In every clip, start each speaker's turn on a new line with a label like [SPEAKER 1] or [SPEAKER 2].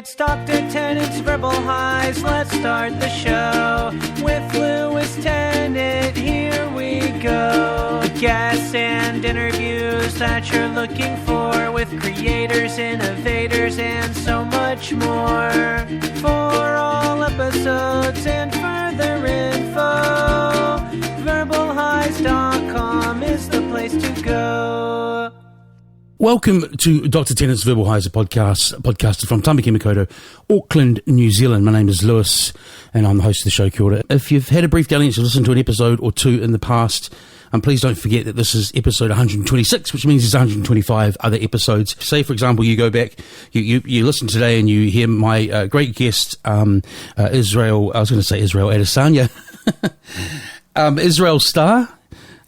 [SPEAKER 1] It's Dr. Tennant's Verbal Highs. Let's start the show with Lewis Tennant. Here we go. Guests and interviews that you're looking for with creators, innovators, and so much more. For all episodes and further info, verbalhighs.com is the place to go.
[SPEAKER 2] Welcome to Dr. Tennant's Verbal Highs, a podcaster from Tamaki Makaurau, Auckland, New Zealand. My name is Lewis, and I'm the host of the show. Kia ora. If you've had a brief dalliance to listen to an episode or two in the past, please don't forget that this is episode 126, which means there's 125 other episodes. Say, for example, you go back, you listen today and you hear my great guest, Israel Adesanya, Israel Starr.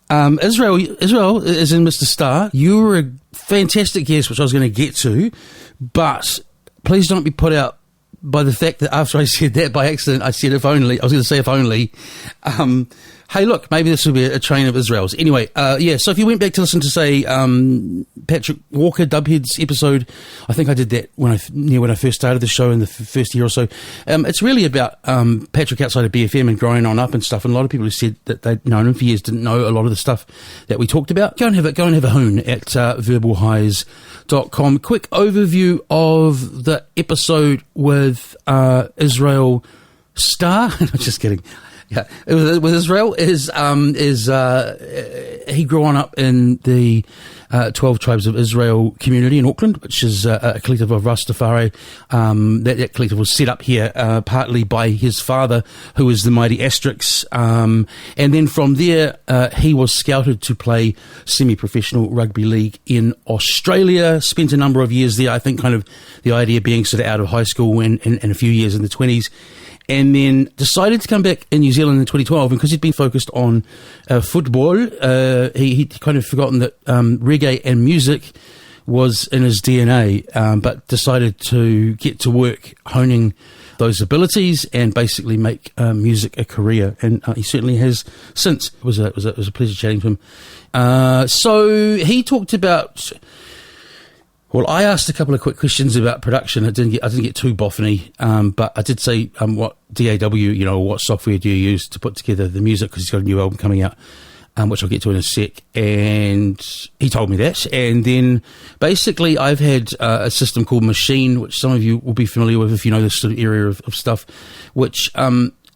[SPEAKER 2] Israel is in Mr. Starr. You were a fantastic guest, which I was going to get to, but please don't be put out by the fact that after I said that by accident, I said if only. I was going to say if only. Hey, look, maybe this will be a train of Israels. Anyway, so if you went back to listen to, say, Patrick Walker, Dubhead's episode, I think I did that when I first started the show in the first year or so. It's really about Patrick outside of BFM and growing on up and stuff. And a lot of people who said that they'd known him for years didn't know a lot of the stuff that we talked about. Go and have a hoon at verbalhighs.com. Quick overview of the episode with Israel Starr. No, just kidding. Yeah, with Israel he grew on up in the 12 Tribes of Israel community in Auckland, which is a collective of Rastafari. That collective was set up here partly by his father, who was the mighty Asterix. And then from there, he was scouted to play semi-professional rugby league in Australia. Spent a number of years there. I think kind of the idea being sort of out of high school and a few years in the 20s. And then decided to come back in New Zealand in 2012, and because he'd been focused on football, he'd kind of forgotten that reggae and music was in his DNA, but decided to get to work honing those abilities and basically make music a career, and he certainly has since. It was a pleasure chatting to him. So he talked about. Well, I asked a couple of quick questions about production. I didn't get too boffiny, but I did say what DAW, what software do you use to put together the music, because he's got a new album coming out, which I'll get to in a sec. And he told me that. And then basically I've had a system called Machine, which some of you will be familiar with if you know this sort of area of stuff, which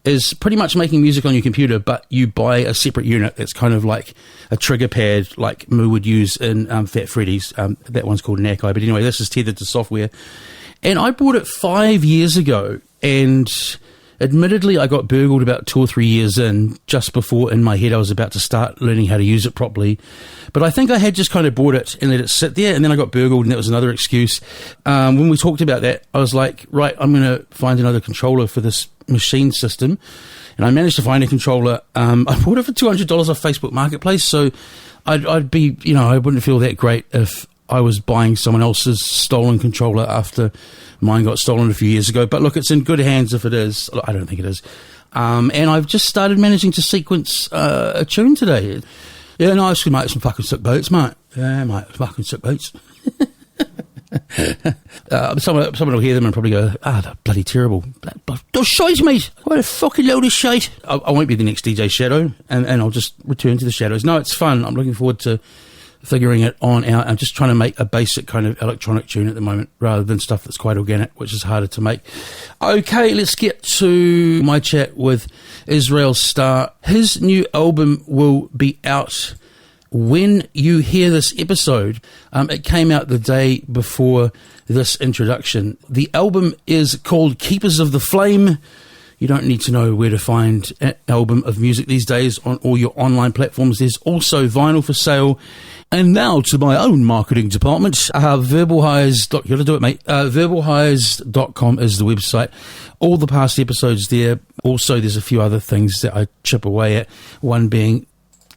[SPEAKER 2] is pretty much making music on your computer, but you buy a separate unit that's kind of like a trigger pad like Moo would use in Fat Freddy's. That one's called Nakai. But anyway, this is tethered to software. And I bought it 5 years ago, and admittedly I got burgled about 2 or 3 years in, just before in my head I was about to start learning how to use it properly. But I think I had just kind of bought it and let it sit there, and then I got burgled, and that was another excuse. When we talked about that, I was like, right, I'm going to find another controller for this Machine system, and I managed to find a controller. I bought it for $200 off Facebook Marketplace, so I'd be, I wouldn't feel that great if I was buying someone else's stolen controller after mine got stolen a few years ago. But look, it's in good hands if it is. I don't think it is. And I've just started managing to sequence a tune today. Yeah, no, it's mate, some fucking sick beats, mate. Yeah, mate, fucking sick beats. Someone will hear them and probably go, they're bloody terrible. Those shite, mate. What a fucking load of shite. I won't be the next DJ Shadow, and I'll just return to the shadows. No, it's fun. I'm looking forward to figuring it on out. I'm just trying to make a basic kind of electronic tune at the moment, rather than stuff that's quite organic, which is harder to make. Okay, let's get to my chat with Israel Starr. His new album will be out when you hear this episode. It came out the day before this introduction. The album is called Keepers of the Flame. You don't need to know where to find an album of music these days on all your online platforms. There's also vinyl for sale. And now to my own marketing department. Verbalhighs. You got to do it, mate. Verbalhighs.com is the website. All the past episodes there. Also, there's a few other things that I chip away at. One being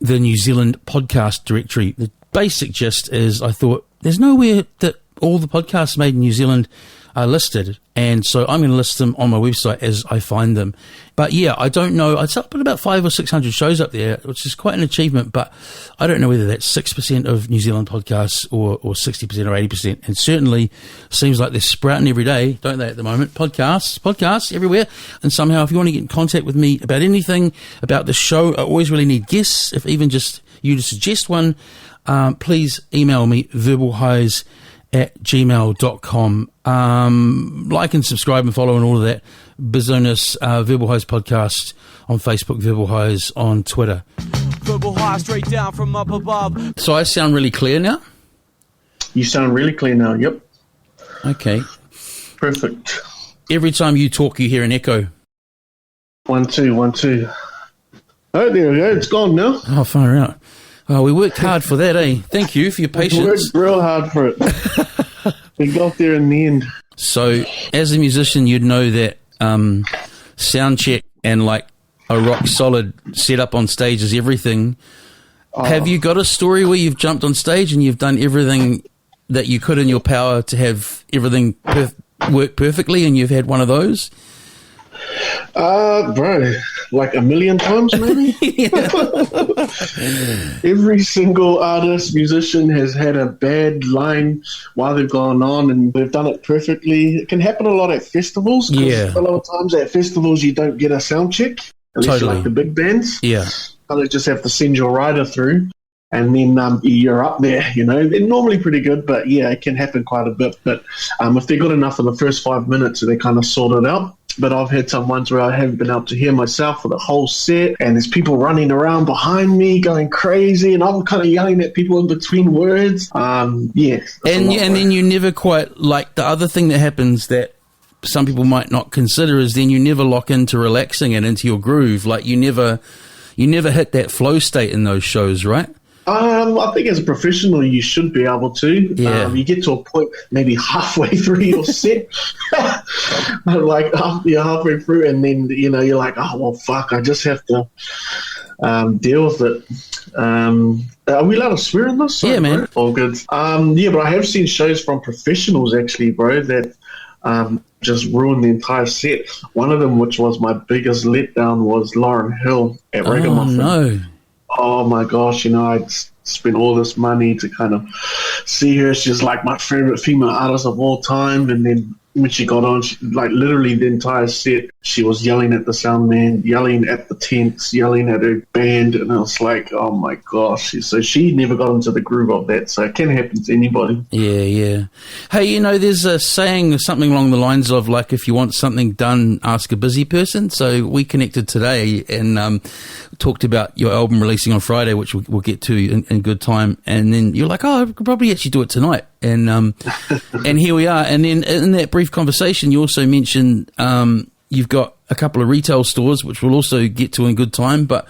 [SPEAKER 2] the New Zealand podcast directory. The basic gist is I thought there's nowhere that all the podcasts made in New Zealand are listed, and so I'm going to list them on my website as I find them. But yeah, I don't know. I'd put about 500 or 600 shows up there, which is quite an achievement, but I don't know whether that's 6% of New Zealand podcasts or 60% or 80%. And certainly seems like they're sprouting every day, don't they, at the moment? Podcasts everywhere. And somehow, if you want to get in contact with me about anything about the show, I always really need guests. If even just you to suggest one, please email me, verbalhighs@gmail.com. Like and subscribe and follow and all of that business. Verbal Highs Podcast on Facebook, Verbal Highs on Twitter.
[SPEAKER 1] Verbal High straight down from up above.
[SPEAKER 2] So I sound really clear now?
[SPEAKER 3] You sound really clear now, yep.
[SPEAKER 2] Okay.
[SPEAKER 3] Perfect.
[SPEAKER 2] Every time you talk, you hear an echo.
[SPEAKER 3] 1, 2, 1, 2. Oh, there we go. It's gone now.
[SPEAKER 2] Oh, far out. Oh, we worked hard for that, eh? Thank you for your
[SPEAKER 3] We
[SPEAKER 2] patience.
[SPEAKER 3] worked real hard for it. We got there in the end.
[SPEAKER 2] So, as a musician, you'd know that sound check and like a rock solid setup on stage is everything. Have you got a story where you've jumped on stage and you've done everything that you could in your power to have everything work perfectly, and you've had one of those?
[SPEAKER 3] Bro, like 1,000,000 times maybe? Every single artist, musician has had a bad line while they've gone on, and they've done it perfectly. It can happen a lot at festivals.
[SPEAKER 2] Yeah.
[SPEAKER 3] A lot of times at festivals you don't get a sound check, at least like the big bands.
[SPEAKER 2] Yeah.
[SPEAKER 3] So they just have to send your rider through, and then you're up there, you know. They're normally pretty good, but yeah, it can happen quite a bit. But if they're good enough for the first 5 minutes, they kind of sort it out. But I've had some ones where I haven't been able to hear myself for the whole set, and there's people running around behind me going crazy, and I'm kind of yelling at people in between words. Yeah.
[SPEAKER 2] And then you never quite, like, the other thing that happens that some people might not consider is then you never lock into relaxing and into your groove. Like, you never hit that flow state in those shows, right?
[SPEAKER 3] I think as a professional, you should be able to.
[SPEAKER 2] Yeah.
[SPEAKER 3] You get to a point maybe halfway through your set, like you're halfway through, and then you're like, oh well, fuck, I just have to deal with it. Are we allowed to swear in this?
[SPEAKER 2] Yeah, man.
[SPEAKER 3] Bro? All good. Yeah, but I have seen shows from professionals actually, bro, that just ruined the entire set. One of them, which was my biggest letdown, was Lauren Hill at Ragamuffin.
[SPEAKER 2] Oh no.
[SPEAKER 3] Oh my gosh, I'd spent all this money to kind of see her. She's like my favorite female artist of all time. And then when she got on, like literally the entire set, she was yelling at the sound man, yelling at the tents, yelling at her band. And I was like, oh my gosh. So she never got into the groove of that. So it can happen to anybody.
[SPEAKER 2] Yeah. Hey, there's a saying, something along the lines of, like, if you want something done, ask a busy person. So we connected today and talked about your album releasing on Friday, which we'll get to in good time. And then you're like, oh, I could probably actually do it tonight. And and here we are. And then in that brief conversation, you also mentioned you've got a couple of retail stores, which we'll also get to in good time. But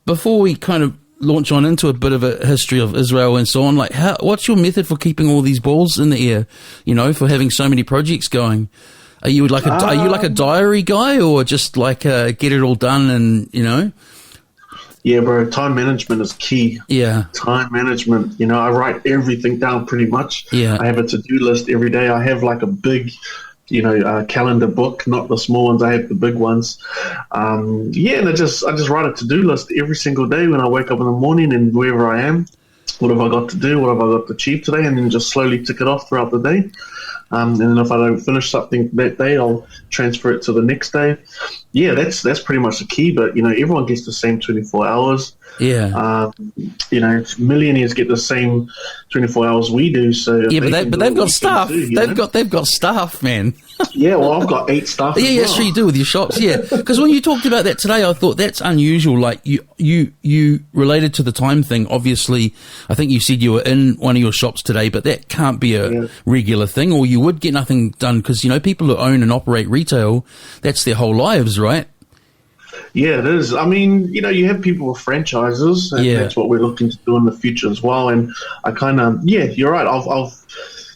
[SPEAKER 2] before we kind of launch on into a bit of a history of Israel and so on, like, what's your method for keeping all these balls in the air? For having so many projects going. Are you like a diary guy, or just like get it all done and
[SPEAKER 3] Yeah, bro, time management is key.
[SPEAKER 2] Yeah.
[SPEAKER 3] Time management. I write everything down pretty much.
[SPEAKER 2] Yeah.
[SPEAKER 3] I have a to-do list every day. I have like a big, calendar book, not the small ones. I have the big ones. And I just write a to-do list every single day when I wake up in the morning, and wherever I am, what have I got to do? What have I got to achieve today? And then just slowly tick it off throughout the day. And then if I don't finish something that day, I'll transfer it to the next day. Yeah, that's pretty much the key. But, everyone gets the same 24 hours.
[SPEAKER 2] Yeah.
[SPEAKER 3] Millionaires get the same 24 hours we do. So
[SPEAKER 2] yeah, but they've got staff. They've got staff, man.
[SPEAKER 3] Yeah, well, I've got 8 staff.
[SPEAKER 2] Yeah, sure you do with your shops. Yeah, because when you talked about that today, I thought that's unusual. Like you related to the time thing. Obviously, I think you said you were in one of your shops today, but that can't be a regular thing, or you would get nothing done. Because people who own and operate retail, that's their whole lives, right?
[SPEAKER 3] Yeah, it is. I mean, you have people with franchises, and that's what we're looking to do in the future as well. And I kind of, you're right. I've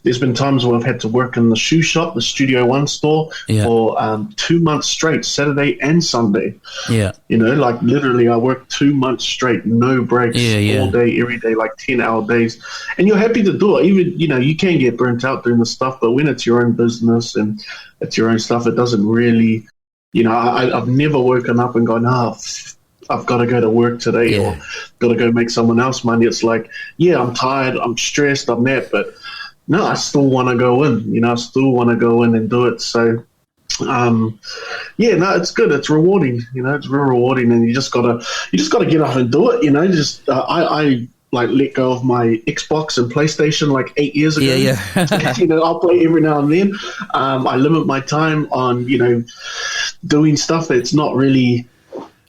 [SPEAKER 3] there's been times where I've had to work in the shoe shop, the Studio One store, for 2 months straight, Saturday and Sunday.
[SPEAKER 2] Yeah.
[SPEAKER 3] Like literally I worked 2 months straight, no breaks, all day, every day, like 10-hour days. And you're happy to do it. Even, you can get burnt out doing the stuff, but when it's your own business and it's your own stuff, it doesn't really, I've never woken up and gone, I've got to go to work today or got to go make someone else money. It's like, I'm tired, I'm stressed, I'm that, but no, I still want to go in. I still want to go in and do it. So, it's good. It's rewarding. It's real rewarding, and you just gotta get up and do it. I like let go of my Xbox and PlayStation like 8 years ago. I'll play every now and then. I limit my time on doing stuff that's not really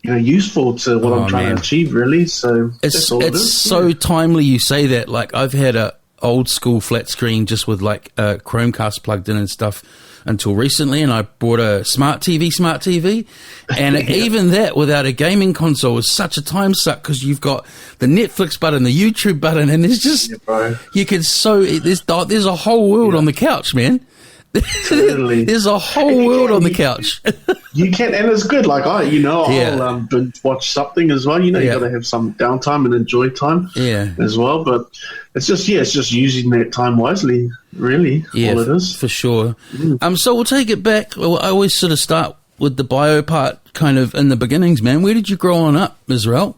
[SPEAKER 3] useful to what I'm trying to achieve, really. So
[SPEAKER 2] it's so timely you say that. Like, I've had a old school flat screen just with like a Chromecast plugged in and stuff until recently, and I bought a smart TV, and even that without a gaming console is such a time suck, because you've got the Netflix button, the YouTube button, and there's just there's a whole world on the couch, man. There's a whole world on the couch.
[SPEAKER 3] You can, and it's good. Like I'll binge watch something as well. You got to have some downtime and enjoy time as well. But it's just using that time wisely, really. All it is, for
[SPEAKER 2] sure. So we'll take it back. I always sort of start with the bio part, kind of in the beginnings, man. Where did you grow on up, Israel?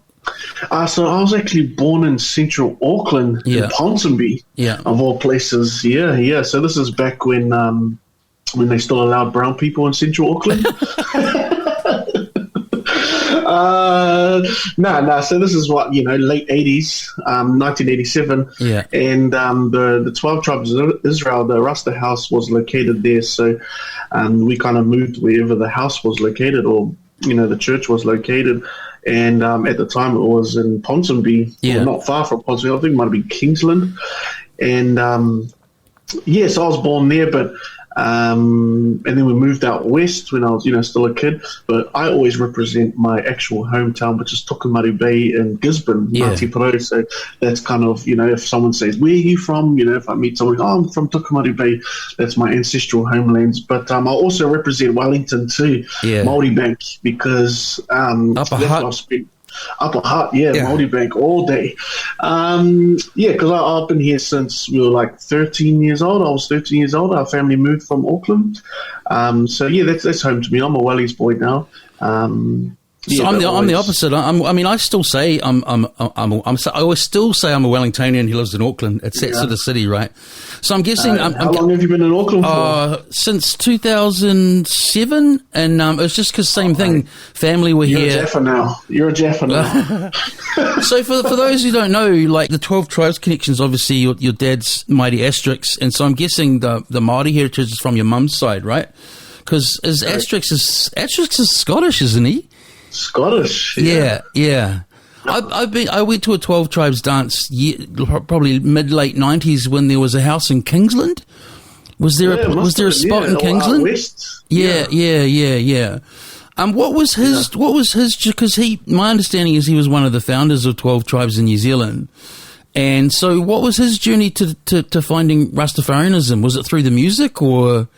[SPEAKER 3] So I was actually born in central Auckland, in Ponsonby, of all places. So this is back when they still allowed brown people in central Auckland. So this is what, late 80s, 1987. And the 12 tribes of Israel, the Rasta house was located there. So we kind of moved wherever the house was located, or, the church was located. And at the time, it was in Ponsonby, not far from Ponsonby. I think it might have been Kingsland. And so I was born there, but and then we moved out west when I was, still a kid. But I always represent my actual hometown, which is Tokomaru Bay in Gisborne, Ngāti Porou. So that's kind of, if someone says, "Where are you from?" If I meet someone, "Oh, I'm from Tokomaru Bay," that's my ancestral homelands. But I also represent Wellington too, Māori Bank, because
[SPEAKER 2] Upper Hutt.
[SPEAKER 3] Upper Hutt, Māori Bank all day. Because I've been here since we were like 13 years old. I was 13 years old. Our family moved from Auckland. That's home to me. I'm a Wellies boy now.
[SPEAKER 2] So I'm the opposite. I still say I always still say I'm a Wellingtonian who lives in Auckland. It's that sort of city, right? So I'm guessing.
[SPEAKER 3] How long have you been in Auckland for?
[SPEAKER 2] Since 2007, and it was just because same thing. Family were here.
[SPEAKER 3] You're a Jaffa now.
[SPEAKER 2] So for those who don't know, like the 12 Tribes connections, obviously your dad's Mighty Asterix, and so I'm guessing the Māori heritage is from your mum's side, right? Because Asterix is Scottish, isn't he?
[SPEAKER 3] Scottish.
[SPEAKER 2] Yeah. I went to a 12 Tribes dance probably mid-late 90s when there was a house in Kingsland. Was there a spot in Kingsland?
[SPEAKER 3] West.
[SPEAKER 2] Yeah. What was his because my understanding is he was one of the founders of 12 Tribes in New Zealand. And so what was his journey to finding Rastafarianism? Was it through the music or?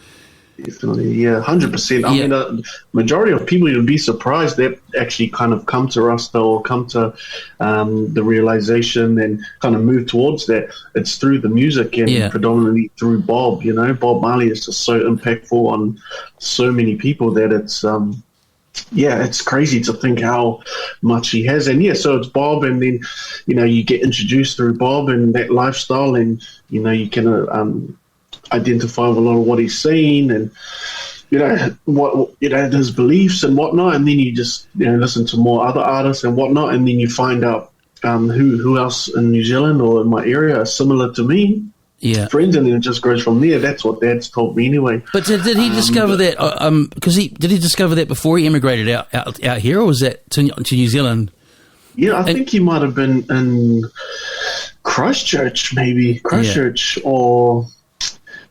[SPEAKER 3] Definitely, 100%. I mean, the majority of people, you'd be surprised, that actually kind of come to Rasta or come to the realization and kind of move towards that. It's through the music and predominantly through Bob. Bob Marley is just so impactful on so many people that it's crazy to think how much he has. And so it's Bob, and then you get introduced through Bob and that lifestyle, and you can identify with a lot of what he's saying, and what his beliefs and whatnot, and then you just listen to more other artists and whatnot, and then you find out who else in New Zealand or in my area are similar to me, friends, and then it just grows from there. That's what Dad's told me anyway. But
[SPEAKER 2] did he discover that? Because did he discover that before he immigrated out here, or was that to New Zealand?
[SPEAKER 3] I think he might have been in Christchurch, maybe or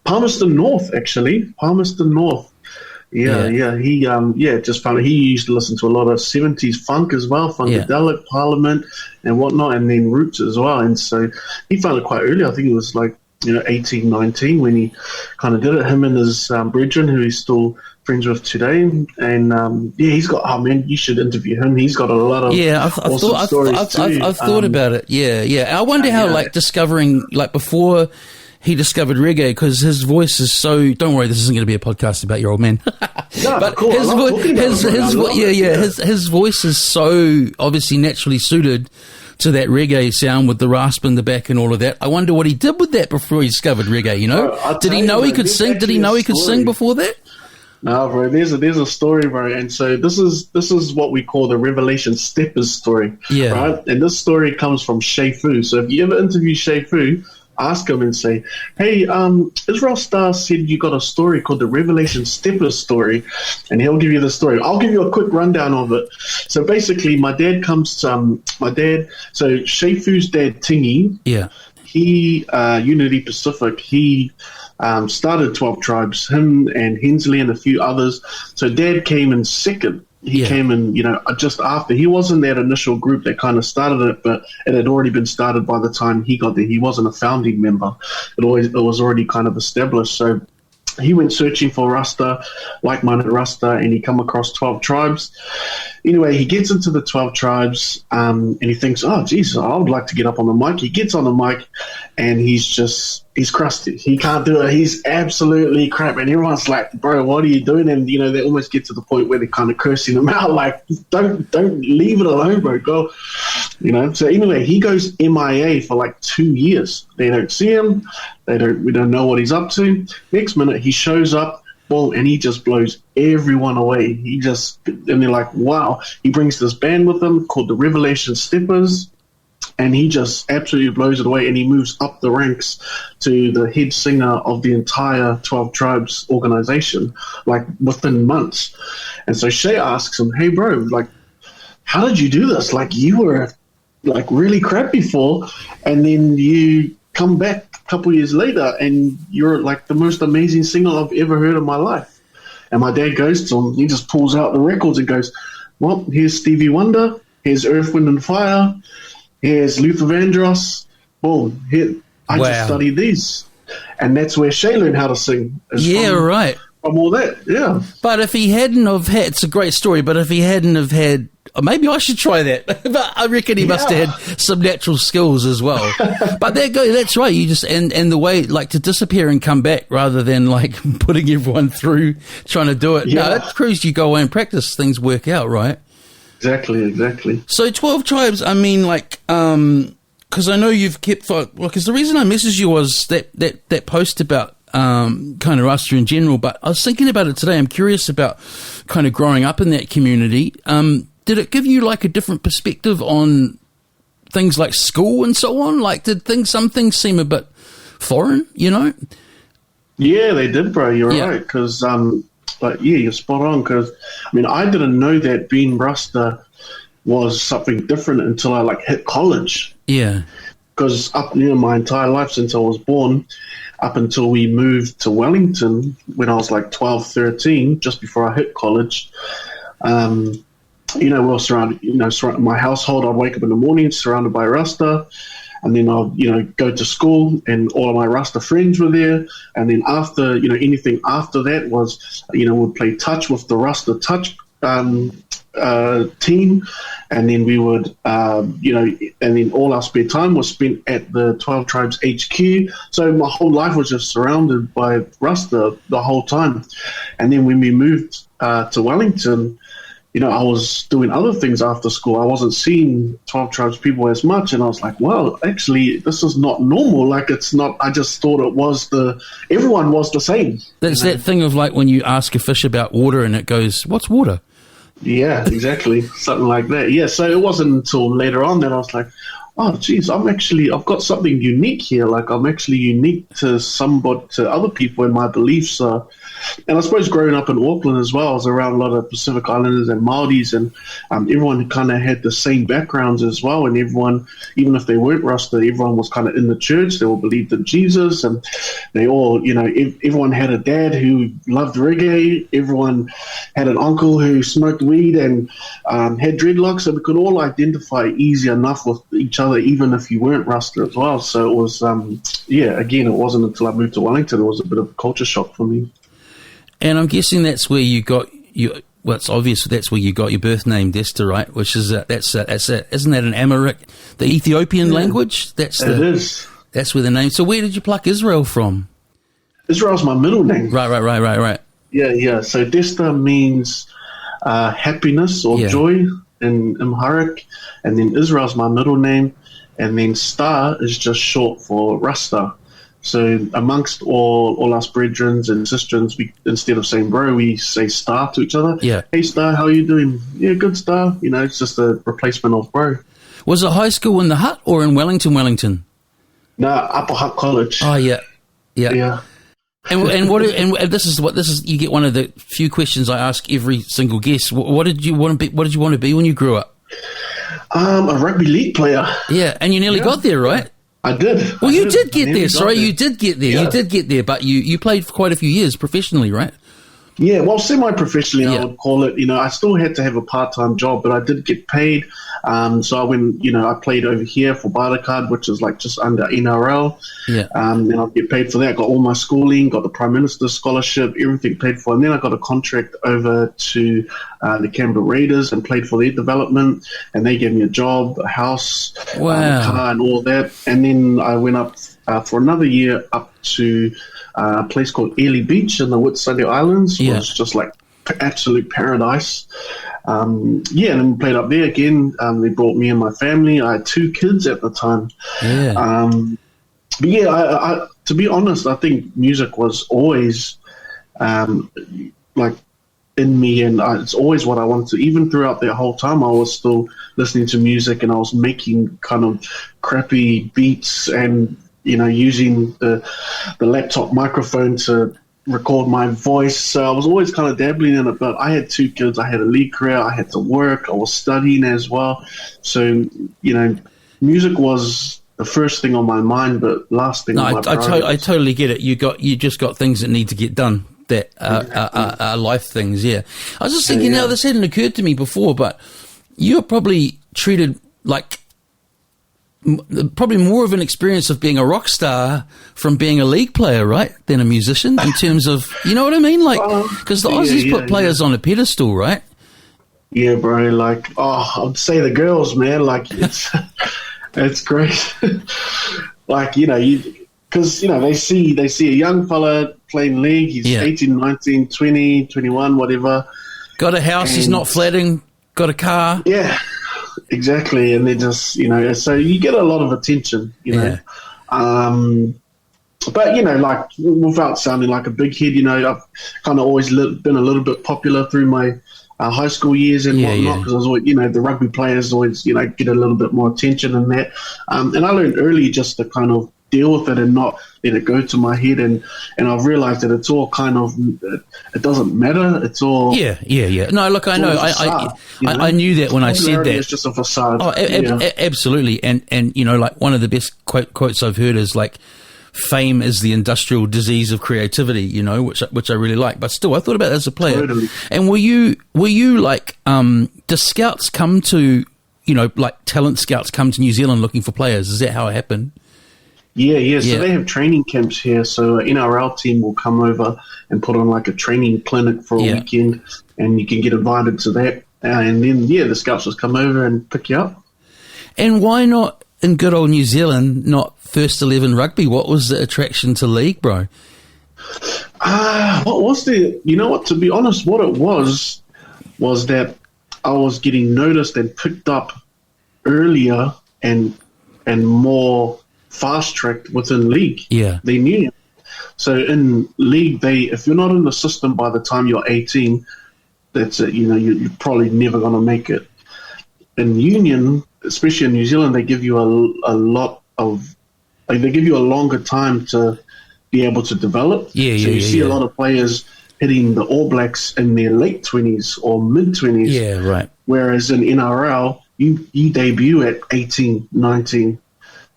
[SPEAKER 3] Palmerston North, actually. Palmerston North. He just found it. He used to listen to a lot of 70s funk as well, Funkadelic, Parliament and whatnot, and then Roots as well. And so he found it quite early. I think it was like 18, 19 when he kind of did it. Him and his brethren, who he's still friends with today, and he's got. Oh man, you should interview him. He's got a lot of awesome stories too.
[SPEAKER 2] I've thought about it. Yeah. I wonder how discovering before he discovered reggae, because his voice is so. Don't worry, this isn't going to be a podcast about your old man.
[SPEAKER 3] No,
[SPEAKER 2] but
[SPEAKER 3] cool.
[SPEAKER 2] his voice is so obviously naturally suited to that reggae sound with the rasp in the back and all of that. I wonder what he did with that before he discovered reggae. Did he know he could sing? Did he know he could sing before that?
[SPEAKER 3] No, bro. There's a story, bro, and so this is what we call the Revelation Steppers story.
[SPEAKER 2] Yeah.
[SPEAKER 3] Right, and this story comes from Shay Fu. So if you ever interview Shay Fu, ask him and say, hey, Israel Starr said you got a story called the Revelation Steppers story, and he'll give you the story. I'll give you a quick rundown of it. So basically, my dad comes to, so Shay Fu's dad, Tingy, he, Unity Pacific, he started 12 Tribes, him and Hensley and a few others. So dad came in second. He came in, just after. He wasn't that initial group that kind of started it, but it had already been started by the time he got there. He wasn't a founding member. It was already kind of established. So he went searching for Rasta, like-minded Rasta, and he come across 12 Tribes. Anyway, he gets into the 12 Tribes, and he thinks, oh, Jesus, I would like to get up on the mic. He gets on the mic, and he's crusty. He can't do it. He's absolutely crap. And everyone's like, bro, what are you doing? And, they almost get to the point where they're kind of cursing him out, like, don't leave it alone, bro. Go. So anyway, he goes MIA for like 2 years. They don't see him. We don't know what he's up to. Next minute, he shows up. And he just blows everyone away. And they're like, wow. He brings this band with him called the Revelation Steppers, and he just absolutely blows it away, and he moves up the ranks to the head singer of the entire 12 Tribes organization, like within months. And so Shay asks him, hey, bro, like, how did you do this? Like, you were like really crap before, and then you come back a couple years later and you're like the most amazing singer I've ever heard in my life. And my dad goes to him, he just pulls out the records and goes, well, here's Stevie Wonder, here's Earth, Wind and Fire, here's Luther Vandross. Boom, I just studied these. And that's where Shay learned how to sing.
[SPEAKER 2] Right.
[SPEAKER 3] From all that, yeah.
[SPEAKER 2] But if he hadn't have had, it's a great story, but if he hadn't have had, maybe I should try that. But I reckon he must have had some natural skills as well. But that's right. You just, and the way, like, to disappear and come back rather than, like, putting everyone through trying to do it. Yeah. No, that proves you go away and practice, things work out, right?
[SPEAKER 3] Exactly.
[SPEAKER 2] So 12 Tribes, I mean, like, because I know you've kept, because the reason I messaged you was that post about, kind of Rasta in general, but I was thinking about it today. I'm curious about kind of growing up in that community. Did it give you like a different perspective on things like school and so on? Like, did some things seem a bit foreign, Yeah,
[SPEAKER 3] they did, bro. You're right. Because, you're spot on. Because, I mean, I didn't know that being Rasta was something different until I hit college.
[SPEAKER 2] Yeah.
[SPEAKER 3] Because my entire life since I was born, up until we moved to Wellington when I was like 12, 13, just before I hit college, we were surrounded, my household, I'd wake up in the morning surrounded by Rasta, and then I'd, go to school and all of my Rasta friends were there. And then after, anything after that was, we'd play touch with the Rasta touch team, and then we would, and then all our spare time was spent at the 12 Tribes HQ. So my whole life was just surrounded by Rasta the whole time. And then when we moved to Wellington, I was doing other things after school. I wasn't seeing 12 Tribes people as much, and I was like, well, actually, this is not normal. Like, it's not, I just thought everyone was the same.
[SPEAKER 2] That's that thing of like when you ask a fish about water and it goes, what's water?
[SPEAKER 3] Yeah, exactly. Something like that. Yeah, so it wasn't until later on that I was like, oh, geez, I've got something unique here. Like, I'm actually unique to other people, and my beliefs are. And I suppose growing up in Auckland as well, I was around a lot of Pacific Islanders and Māoris, and everyone kind of had the same backgrounds as well. And everyone, even if they weren't Rasta, everyone was kind of in the church. They all believed in Jesus, and they all, everyone had a dad who loved reggae. Everyone had an uncle who smoked weed and had dreadlocks, so we could all identify easy enough with each other, even if you weren't Rasta as well. So it was, again, it wasn't until I moved to Wellington it was a bit of a culture shock for me.
[SPEAKER 2] And I'm guessing that's where you got well, it's obvious that's where you got your birth name, Desta, right? Which is isn't that an Amharic, the Ethiopian language?
[SPEAKER 3] It is.
[SPEAKER 2] That's where the name. So where did you pluck Israel from?
[SPEAKER 3] Israel's my middle name.
[SPEAKER 2] Right.
[SPEAKER 3] Yeah. So Desta means happiness or joy in Amharic, and then Israel's my middle name, and then Starr is just short for Rasta. So amongst all us brethren and sisters, we, instead of saying bro, we say Starr to each other.
[SPEAKER 2] Yeah.
[SPEAKER 3] Hey Starr, how are you doing? Yeah, good Starr. You know, it's just a replacement of bro.
[SPEAKER 2] Was it high school in the Hut or in Wellington?
[SPEAKER 3] No, Upper Hutt College.
[SPEAKER 2] Oh yeah. And this is you get one of the few questions I ask every single guest. What did you want to be when you grew up?
[SPEAKER 3] A rugby league player.
[SPEAKER 2] Yeah, and you nearly got there, right?
[SPEAKER 3] I did.
[SPEAKER 2] Well, you did get there. Sorry,
[SPEAKER 3] there.
[SPEAKER 2] You did get there. Yeah. You did get there, but you played for quite a few years professionally, right?
[SPEAKER 3] Yeah, well, semi-professionally, I would call it. You know, I still had to have a part-time job, but I did get paid. So I went, I played over here for Bartercard, which is like just under NRL.
[SPEAKER 2] Yeah.
[SPEAKER 3] And I get paid for that. Got all my schooling, got the Prime Minister's scholarship, everything paid for. And then I got a contract over to the Canberra Raiders and played for their development. And they gave me a job, a house, a car, and all that. And then I went up for another year up to a place called Airlie Beach in the Whitsunday Islands. It was just like absolute paradise. And then played up there again. They brought me and my family. I had 2 kids at the time.
[SPEAKER 2] Yeah.
[SPEAKER 3] But yeah, I, to be honest, I think music was always like in me, and it's always what I wanted to. Even throughout that whole time, I was still listening to music, and I was making kind of crappy beats and using the laptop microphone to record my voice. So I was always kind of dabbling in it, but I had 2 kids. I had a league career. I had to work. I was studying as well. So, music was the first thing on my mind, but last thing on my priorities.
[SPEAKER 2] I totally get it. You just got things that need to get done that are life things, yeah. I was just thinking now, this hadn't occurred to me before, but you're probably treated like probably more of an experience of being a rock star from being a league player, right, than a musician in terms of, you know what I mean? Like, because the Aussies put players on a pedestal, right?
[SPEAKER 3] Yeah, bro. Like, I'd say the girls, man. Like, it's great. Like, because, they see a young fella playing league. He's 18, 19, 20, 21, whatever.
[SPEAKER 2] Got a house, he's not flatting, got a car.
[SPEAKER 3] Yeah. Exactly, and they just, so you get a lot of attention, But, like, without sounding like a big head, I've kind of always been a little bit popular through my high school years and whatnot, because I was always, the rugby players always, get a little bit more attention in that. And I learned early just to kind of deal with it and not let it go to my head, and I've realized that it's all kind of, it doesn't matter. It's all
[SPEAKER 2] No, look, I know, I knew that when I said that.
[SPEAKER 3] It's just a facade.
[SPEAKER 2] Oh, absolutely, and like one of the best quotes I've heard is like, "Fame is the industrial disease of creativity," which I really like. But still, I thought about it as a player.
[SPEAKER 3] Totally.
[SPEAKER 2] And were you like, do scouts come to, like talent scouts come to New Zealand looking for players? Is that how it happened?
[SPEAKER 3] Yeah. So they have training camps here. So an NRL team will come over and put on like a training clinic for a weekend, and you can get invited to that. And then, the scouts just come over and pick you up. And
[SPEAKER 2] why not in good old New Zealand, not First 11 rugby? What was the attraction to league, bro?
[SPEAKER 3] What was the, to be honest, what it was that I was getting noticed and picked up earlier and more fast-tracked within league.
[SPEAKER 2] Yeah.
[SPEAKER 3] They knew. So in league, if you're not in the system by the time you're 18, that's it. You're probably never going to make it. In union, especially in New Zealand, they give you they give you a longer time to be able to develop. So you see a lot of players hitting the All Blacks in their late 20s or mid-20s.
[SPEAKER 2] Yeah, right.
[SPEAKER 3] Whereas in NRL, you debut at 18, 19.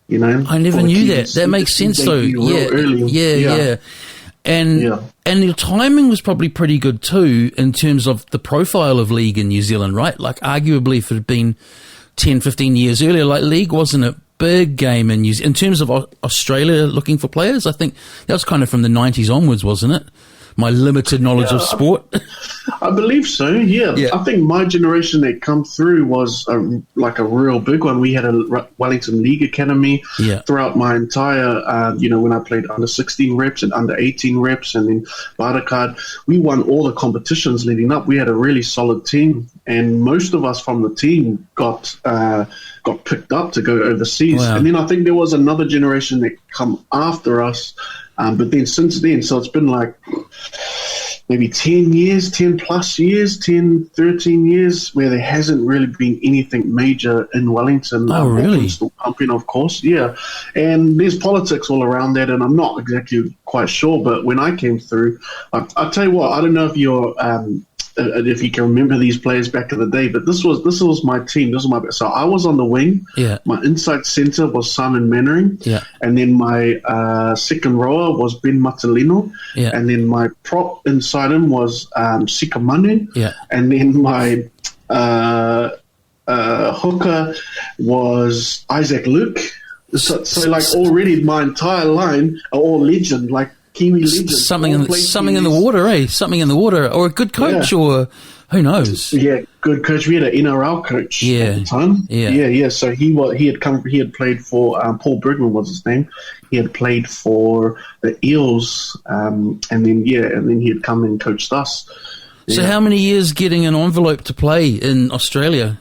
[SPEAKER 2] I never knew that. That makes sense, though. Yeah. And your timing was probably pretty good too in terms of the profile of league in New Zealand, right? Like, arguably, if it had been 10, 15 years earlier, like league wasn't big game in in terms of Australia looking for players. I think that was kind of from the 90s onwards, wasn't it? My limited knowledge of sport.
[SPEAKER 3] I believe so, yeah. I think my generation that come through was like a real big one. We had a Wellington League Academy throughout my entire, when I played under 16 reps and under 18 reps and then Bartercard. We won all the competitions leading up. We had a really solid team, and most of us from the team got picked up to go overseas. Wow. And then I think there was another generation that come after us. But then since then, so it's been like maybe 10 years, 10 plus years, 10, 13 years where there hasn't really been anything major in Wellington.
[SPEAKER 2] Oh, really?
[SPEAKER 3] Still pumping, of course, yeah. And there's politics all around that, and I'm not exactly quite sure. But when I came through, I'll tell you what, I don't know if you can remember these players back in the day, but this was my team. This was my so I was on the wing. Yeah. My inside centre was Simon Mannering. Yeah. And then my second rower was Ben Matalino. Yeah. And then my prop inside him was Sika Manu. Yeah. And then my hooker was Isaac Luke. So like already my entire line are all legend, like Kiwi legends.
[SPEAKER 2] Something in the water, eh? Something in the water, or a good coach, or who knows?
[SPEAKER 3] Yeah, good coach. We had an NRL coach at the time. Yeah. So he had played for Paul Brigman was his name. He had played for the Eels, and then he had come and coached us.
[SPEAKER 2] So how many years getting an envelope to play in Australia?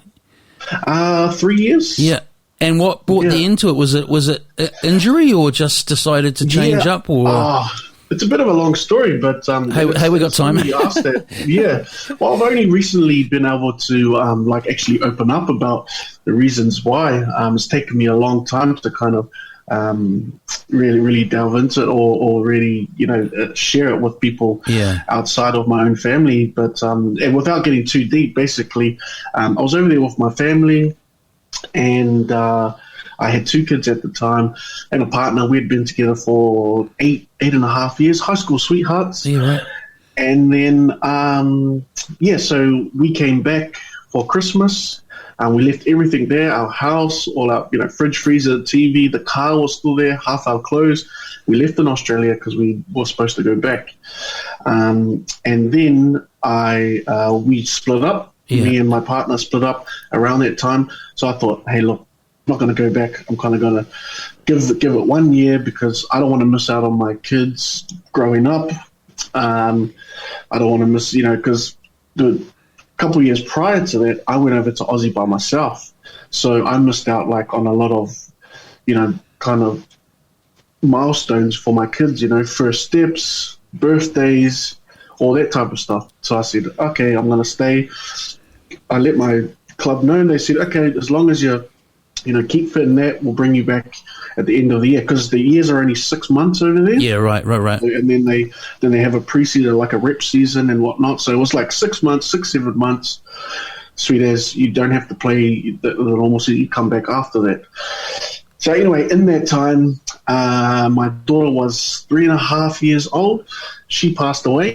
[SPEAKER 3] 3 years.
[SPEAKER 2] Yeah. And what brought the into it? Was it injury, or just decided to change up? Or
[SPEAKER 3] it's a bit of a long story, but
[SPEAKER 2] hey, we got time.
[SPEAKER 3] You asked that. Yeah. Well, I've only recently been able to actually open up about the reasons why. It's taken me a long time to kind of really delve into it, or really share it with people outside of my own family. But and without getting too deep, basically, I was over there with my family. And I had 2 kids at the time and a partner. We'd been together for 8.5 years, high school sweethearts.
[SPEAKER 2] Yeah, right.
[SPEAKER 3] And then, so we came back for Christmas. We left everything there, our house, all our, fridge, freezer, TV, the car was still there, half our clothes. We left in Australia because we were supposed to go back. And then we split up. Yeah. Me and my partner split up around that time. So I thought, hey, look, I'm not going to go back. I'm kind of going to give it 1 year because I don't want to miss out on my kids growing up. I don't want to miss, because the couple of years prior to that, I went over to Aussie by myself. So I missed out on a lot of, kind of milestones for my kids, first steps, birthdays, all that type of stuff. So I said, okay, I'm going to stay. I let my club know, and they said, okay, as long as you, keep fit in that, we'll bring you back at the end of the year, because the years are only 6 months over there.
[SPEAKER 2] Yeah, right.
[SPEAKER 3] And then they have a pre-season, like a rep season and whatnot. So it was like 6 months, 7 months. Sweet as you don't have to play the normal season, you come back after that. So anyway, in that time, my daughter was 3.5 years old. She passed away.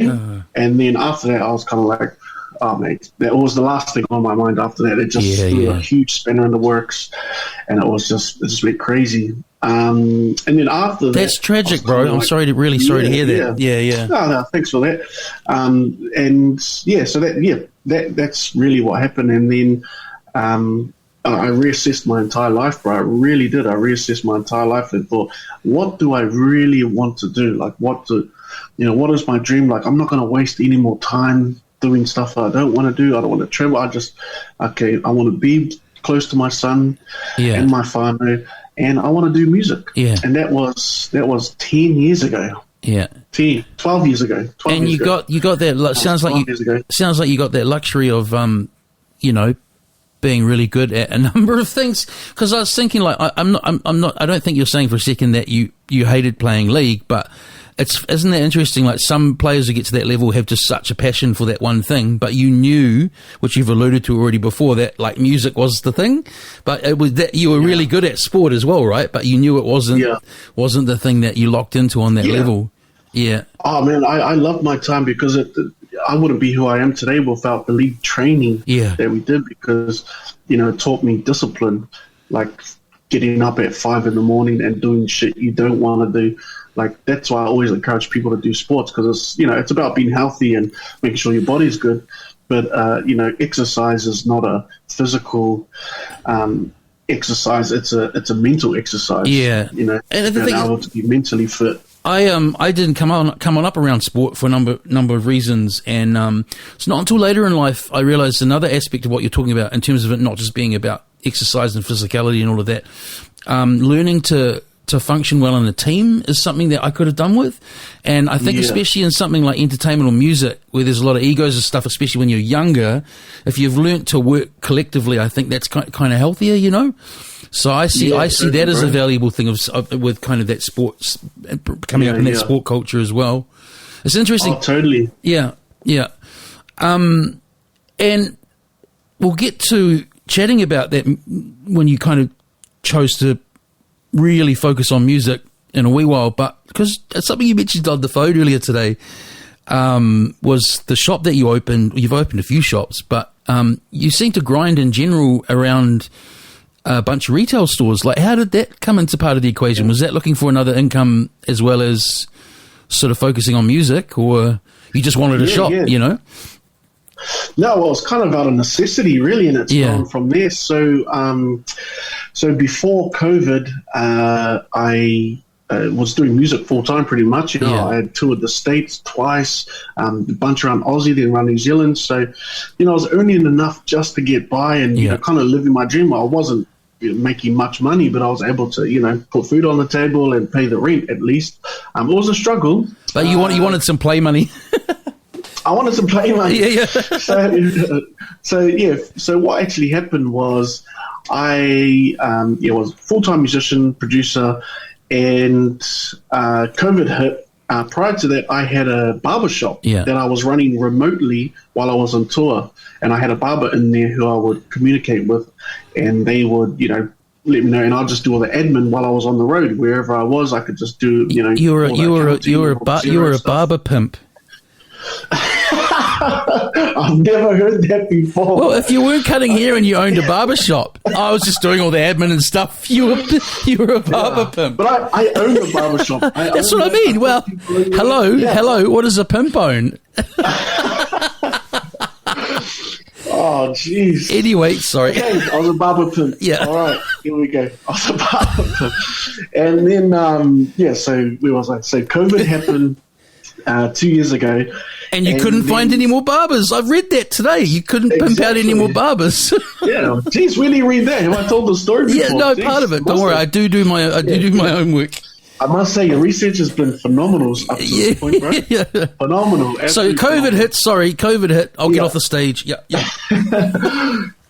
[SPEAKER 3] And then after that, I was kind of like, oh, mate, that was the last thing on my mind after that. It just threw a huge spanner in the works, and it just went crazy. And then after that...
[SPEAKER 2] That's tragic, bro. I'm sorry to hear that. Yeah.
[SPEAKER 3] No, thanks for that. So that's really what happened. And then I reassessed my entire life, bro. I really did. I reassessed my entire life and thought, what do I really want to do? Like, what is my dream? Like, I'm not going to waste any more time doing stuff I don't want to do. I don't want to travel. I want to be close to my son and my family, and I want to do music. Yeah. And that was 10 years ago.
[SPEAKER 2] Yeah.
[SPEAKER 3] 12 years ago.
[SPEAKER 2] And you got that, sounds like you got that luxury of, being really good at a number of things. Because I was thinking, like, I don't think you're saying for a second that you hated playing league, but isn't that interesting? Like, some players who get to that level have just such a passion for that one thing, but you knew, which you've alluded to already before, that like music was the thing, but it was that you were really good at sport as well, right? But you knew it wasn't the thing that you locked into on that level. Yeah.
[SPEAKER 3] Oh man, I loved my time because I wouldn't be who I am today without the league training that we did, because it taught me discipline. Like, getting up at 5 a.m. and doing shit you don't want to do. Like, that's why I always encourage people to do sports, because it's, it's about being healthy and making sure your body's good. But, exercise is not a physical exercise. It's a mental exercise.
[SPEAKER 2] Yeah.
[SPEAKER 3] And being able to be mentally fit.
[SPEAKER 2] I didn't come on up around sport for a number of reasons, and it's not until later in life I realised another aspect of what you're talking about in terms of it not just being about exercise and physicality and all of that. Learning to function well in a team is something that I could have done with, and I think especially in something like entertainment or music where there's a lot of egos and stuff, especially when you're younger, if you've learnt to work collectively, I think that's kind of healthier, So I see that as a valuable thing with kind of that sports coming up in that sport culture as well. It's interesting.
[SPEAKER 3] Oh, totally.
[SPEAKER 2] Yeah. And we'll get to chatting about that when you kind of chose to really focus on music in a wee while, but because something you mentioned on the phone earlier today was the shop that you opened. You've opened a few shops, but you seem to grind in general around a bunch of retail stores. Like, how did that come into part of the equation? Was that looking for another income as well as sort of focusing on music, or you just wanted a shop,
[SPEAKER 3] No, well, it's kind of out of necessity, really, and it's gone from there. So, so before COVID, I was doing music full time, pretty much. I had toured the States twice, a bunch around Aussie, then around New Zealand. So, I was earning enough just to get by and kind of living my dream. I wasn't making much money, but I was able to, put food on the table and pay the rent at least. It was a struggle,
[SPEAKER 2] but you wanted some play money.
[SPEAKER 3] I wanted some play money.
[SPEAKER 2] Yeah.
[SPEAKER 3] So what actually happened was I was a full-time musician, producer, and COVID hit. Prior to that, I had a barber shop that I was running remotely while I was on tour, and I had a barber in there who I would communicate with, and they would, let me know, and I'll just do all the admin while I was on the road. Wherever I was, I could just do,
[SPEAKER 2] You were a barber pimp.
[SPEAKER 3] I've never heard that before.
[SPEAKER 2] Well, if you weren't cutting hair and you owned a barber shop, I was just doing all the admin and stuff. You were a barber pimp.
[SPEAKER 3] But I own a barber shop.
[SPEAKER 2] That's what I mean. Well, hello. What does a pimp own?
[SPEAKER 3] Oh, jeez.
[SPEAKER 2] Anyway, sorry.
[SPEAKER 3] Okay, I was a barber pimp.
[SPEAKER 2] Yeah.
[SPEAKER 3] All right, here we go. I was a barber pimp. And then, so where was I? So COVID happened 2 years ago.
[SPEAKER 2] And you couldn't find any more barbers. I've read that today. You couldn't pimp out any more barbers.
[SPEAKER 3] Yeah. Geez, really read that. Have I told the story before?
[SPEAKER 2] Yeah, no, part of it. Don't worry. I do my homework.
[SPEAKER 3] I must say, your research has been phenomenal up to this point, bro.
[SPEAKER 2] Yeah.
[SPEAKER 3] Phenomenal.
[SPEAKER 2] So COVID hit. I'll get off the stage. Yeah.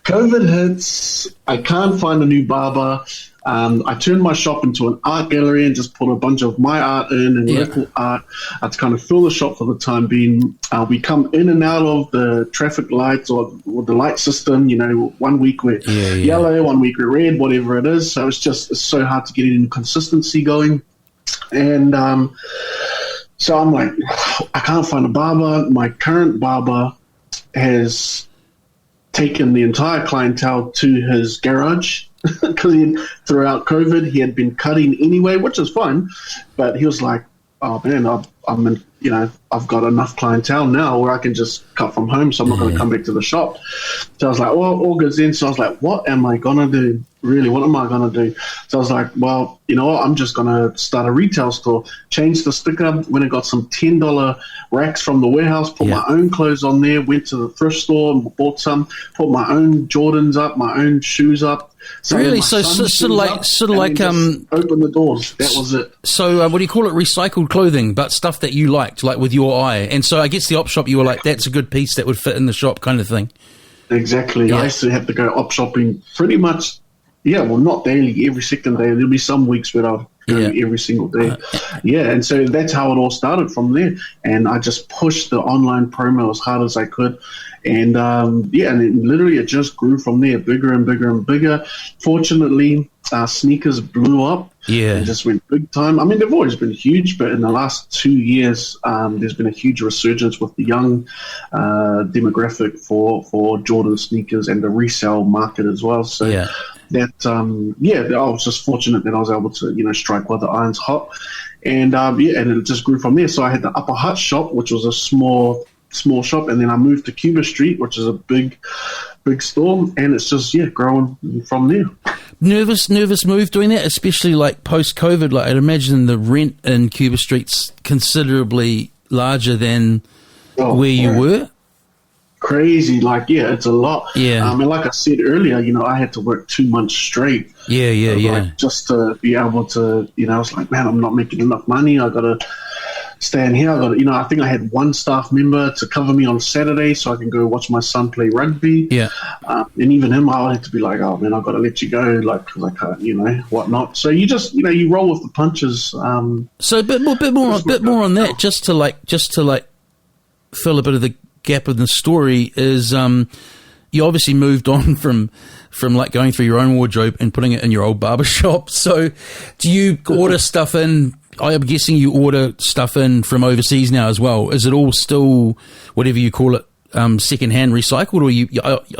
[SPEAKER 3] COVID hits. I can't find a new barber. I turned my shop into an art gallery and just put a bunch of my art in and local art to kind of fill the shop for the time being. We come in and out of the traffic lights or the light system, 1 week we're yellow, 1 week we're red, whatever it is. So it's so hard to get any consistency going. And so I'm like, I can't find a barber. My current barber has taken the entire clientele to his garage because throughout COVID he had been cutting anyway, which is fine. But he was like, "Oh man, I've got enough clientele now where I can just cut from home, so I'm not going to come back to the shop." So I was like, "Well, all good's in." So I was like, "What am I gonna do? Really, what am I gonna do?" So I was like, "Well, you know what? I'm just gonna start a retail store." Changed the sticker. Went and got some $10 racks from the warehouse. Put my own clothes on there. Went to the thrift store and bought some. Put my own Jordans up, my own shoes up.
[SPEAKER 2] Really? So sort of like
[SPEAKER 3] open the doors. That was it.
[SPEAKER 2] So what do you call it? Recycled clothing, but stuff that you liked, like with your eye. And so I guess the op shop, you were like, that's a good piece that would fit in the shop, kind of thing.
[SPEAKER 3] Exactly. Yeah. I used to have to go op shopping pretty much. Yeah, well, not daily, every second day. There'll be some weeks where I'll go every single day. And so that's how it all started from there. And I just pushed the online promo as hard as I could. And, and it just grew from there, bigger and bigger and bigger. Fortunately, sneakers blew up.
[SPEAKER 2] Yeah.
[SPEAKER 3] And just went big time. I mean, they've always been huge, but in the last 2 years, there's been a huge resurgence with the young demographic for Jordan sneakers and the resale market as well. So that I was just fortunate that I was able to strike while the iron's hot, and and it just grew from there. So I had the Upper Hutt shop, which was a small shop, and then I moved to Cuba Street, which is a big store, and it's just growing from there.
[SPEAKER 2] Nervous move doing that, especially like post COVID. Like I'd imagine the rent in Cuba Street's considerably larger than where you were.
[SPEAKER 3] Crazy, it's a lot.
[SPEAKER 2] Yeah.
[SPEAKER 3] And like I said earlier, I had to work 2 months straight.
[SPEAKER 2] Yeah.
[SPEAKER 3] Just to be able to, I was like, man, I'm not making enough money. I got to stay in here. I got to, I think I had one staff member to cover me on Saturday so I can go watch my son play rugby.
[SPEAKER 2] Yeah.
[SPEAKER 3] And even him, I had to be like, oh man, I've got to let you go, because I can't, whatnot. So you just, you roll with the punches.
[SPEAKER 2] So a bit more on that, just to fill a bit of the gap in the story is you obviously moved on from like going through your own wardrobe and putting it in your old barber shop. So do you order stuff in? I am guessing you order stuff in from overseas now as well. Is it all still whatever you call it, secondhand recycled, or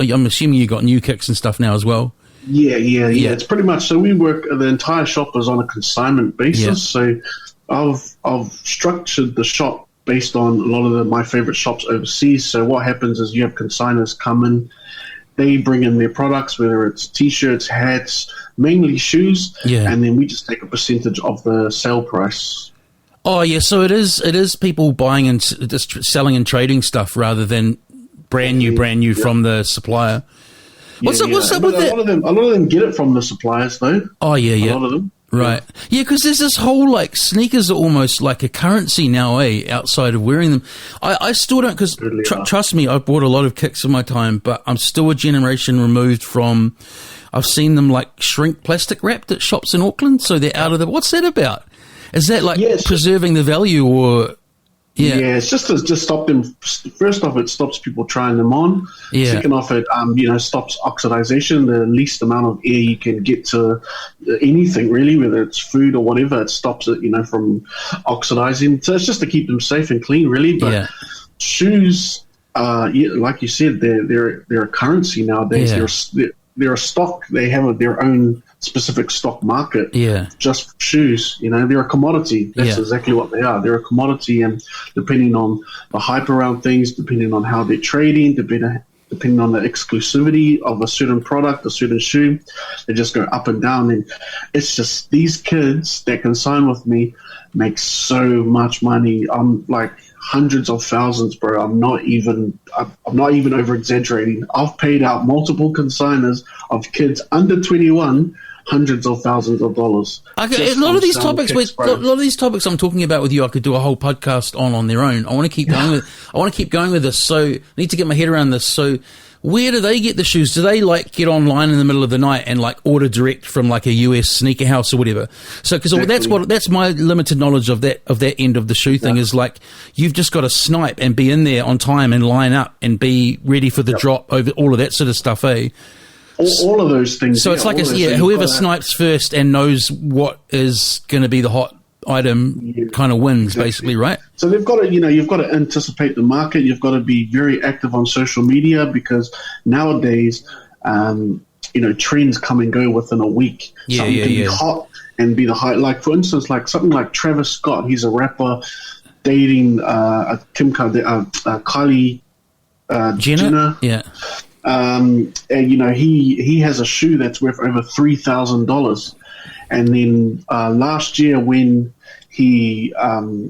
[SPEAKER 2] I'm assuming you got new kicks and stuff now as well?
[SPEAKER 3] Yeah. It's pretty much, so we work, the entire shop is on a consignment basis. So I've structured the shop based on a lot of my favorite shops overseas. So what happens is you have consigners come in, they bring in their products, whether it's t-shirts, hats, mainly shoes, and then we just take a percentage of the sale price.
[SPEAKER 2] Oh yeah, so it is people buying and just selling and trading stuff rather than brand new from the supplier. What's up with that?
[SPEAKER 3] A lot of them get it from the suppliers though.
[SPEAKER 2] Oh yeah.
[SPEAKER 3] A lot of them.
[SPEAKER 2] Right. Yeah, because there's this whole, sneakers are almost like a currency now, outside of wearing them. I still don't, because trust me, I've bought a lot of kicks in my time, but I'm still a generation removed from, I've seen them shrink plastic wrapped at shops in Auckland, so they're out of the, what's that about? Is that preserving the value or... Yeah,
[SPEAKER 3] it's just to stop them. First off, it stops people trying them on.
[SPEAKER 2] Yeah.
[SPEAKER 3] Second off, it stops oxidization. The least amount of air you can get to anything, really, whether it's food or whatever, it stops it, from oxidizing. So it's just to keep them safe and clean, really. But shoes, like you said, they're a currency nowadays. They're a stock. They have their own specific stock market just for shoes. They're a commodity. That's exactly what they are. They're a commodity, and depending on the hype around things, depending on how they're trading, depending on the exclusivity of a certain product, a certain shoe, they just go up and down. And it's just these kids that can sign with me make so much money. I'm like hundreds of thousands, bro. I'm not even over exaggerating. I've paid out multiple consigners of kids under 21 hundreds of thousands of dollars.
[SPEAKER 2] Okay, a lot of these topics I'm talking about with you, I could do a whole podcast on their own. I want to keep going with this. So I need to get my head around this. So where do they get the shoes? Do they get online in the middle of the night and order direct from a US sneaker house or whatever? So because that's my limited knowledge of that end of the shoe thing is you've just got to snipe and be in there on time and line up and be ready for the drop over all of that sort of stuff, eh?
[SPEAKER 3] All of those things.
[SPEAKER 2] So it's whoever snipes first and knows what is going to be the hot item kind of wins, basically, right?
[SPEAKER 3] So they've got to, you've got to anticipate the market. You've got to be very active on social media because nowadays, trends come and go within a week. Something can be hot and be the high. Like for instance, something like Travis Scott. He's a rapper dating Kylie Jenner.
[SPEAKER 2] Yeah.
[SPEAKER 3] And he has a shoe that's worth over $3,000, and then last year when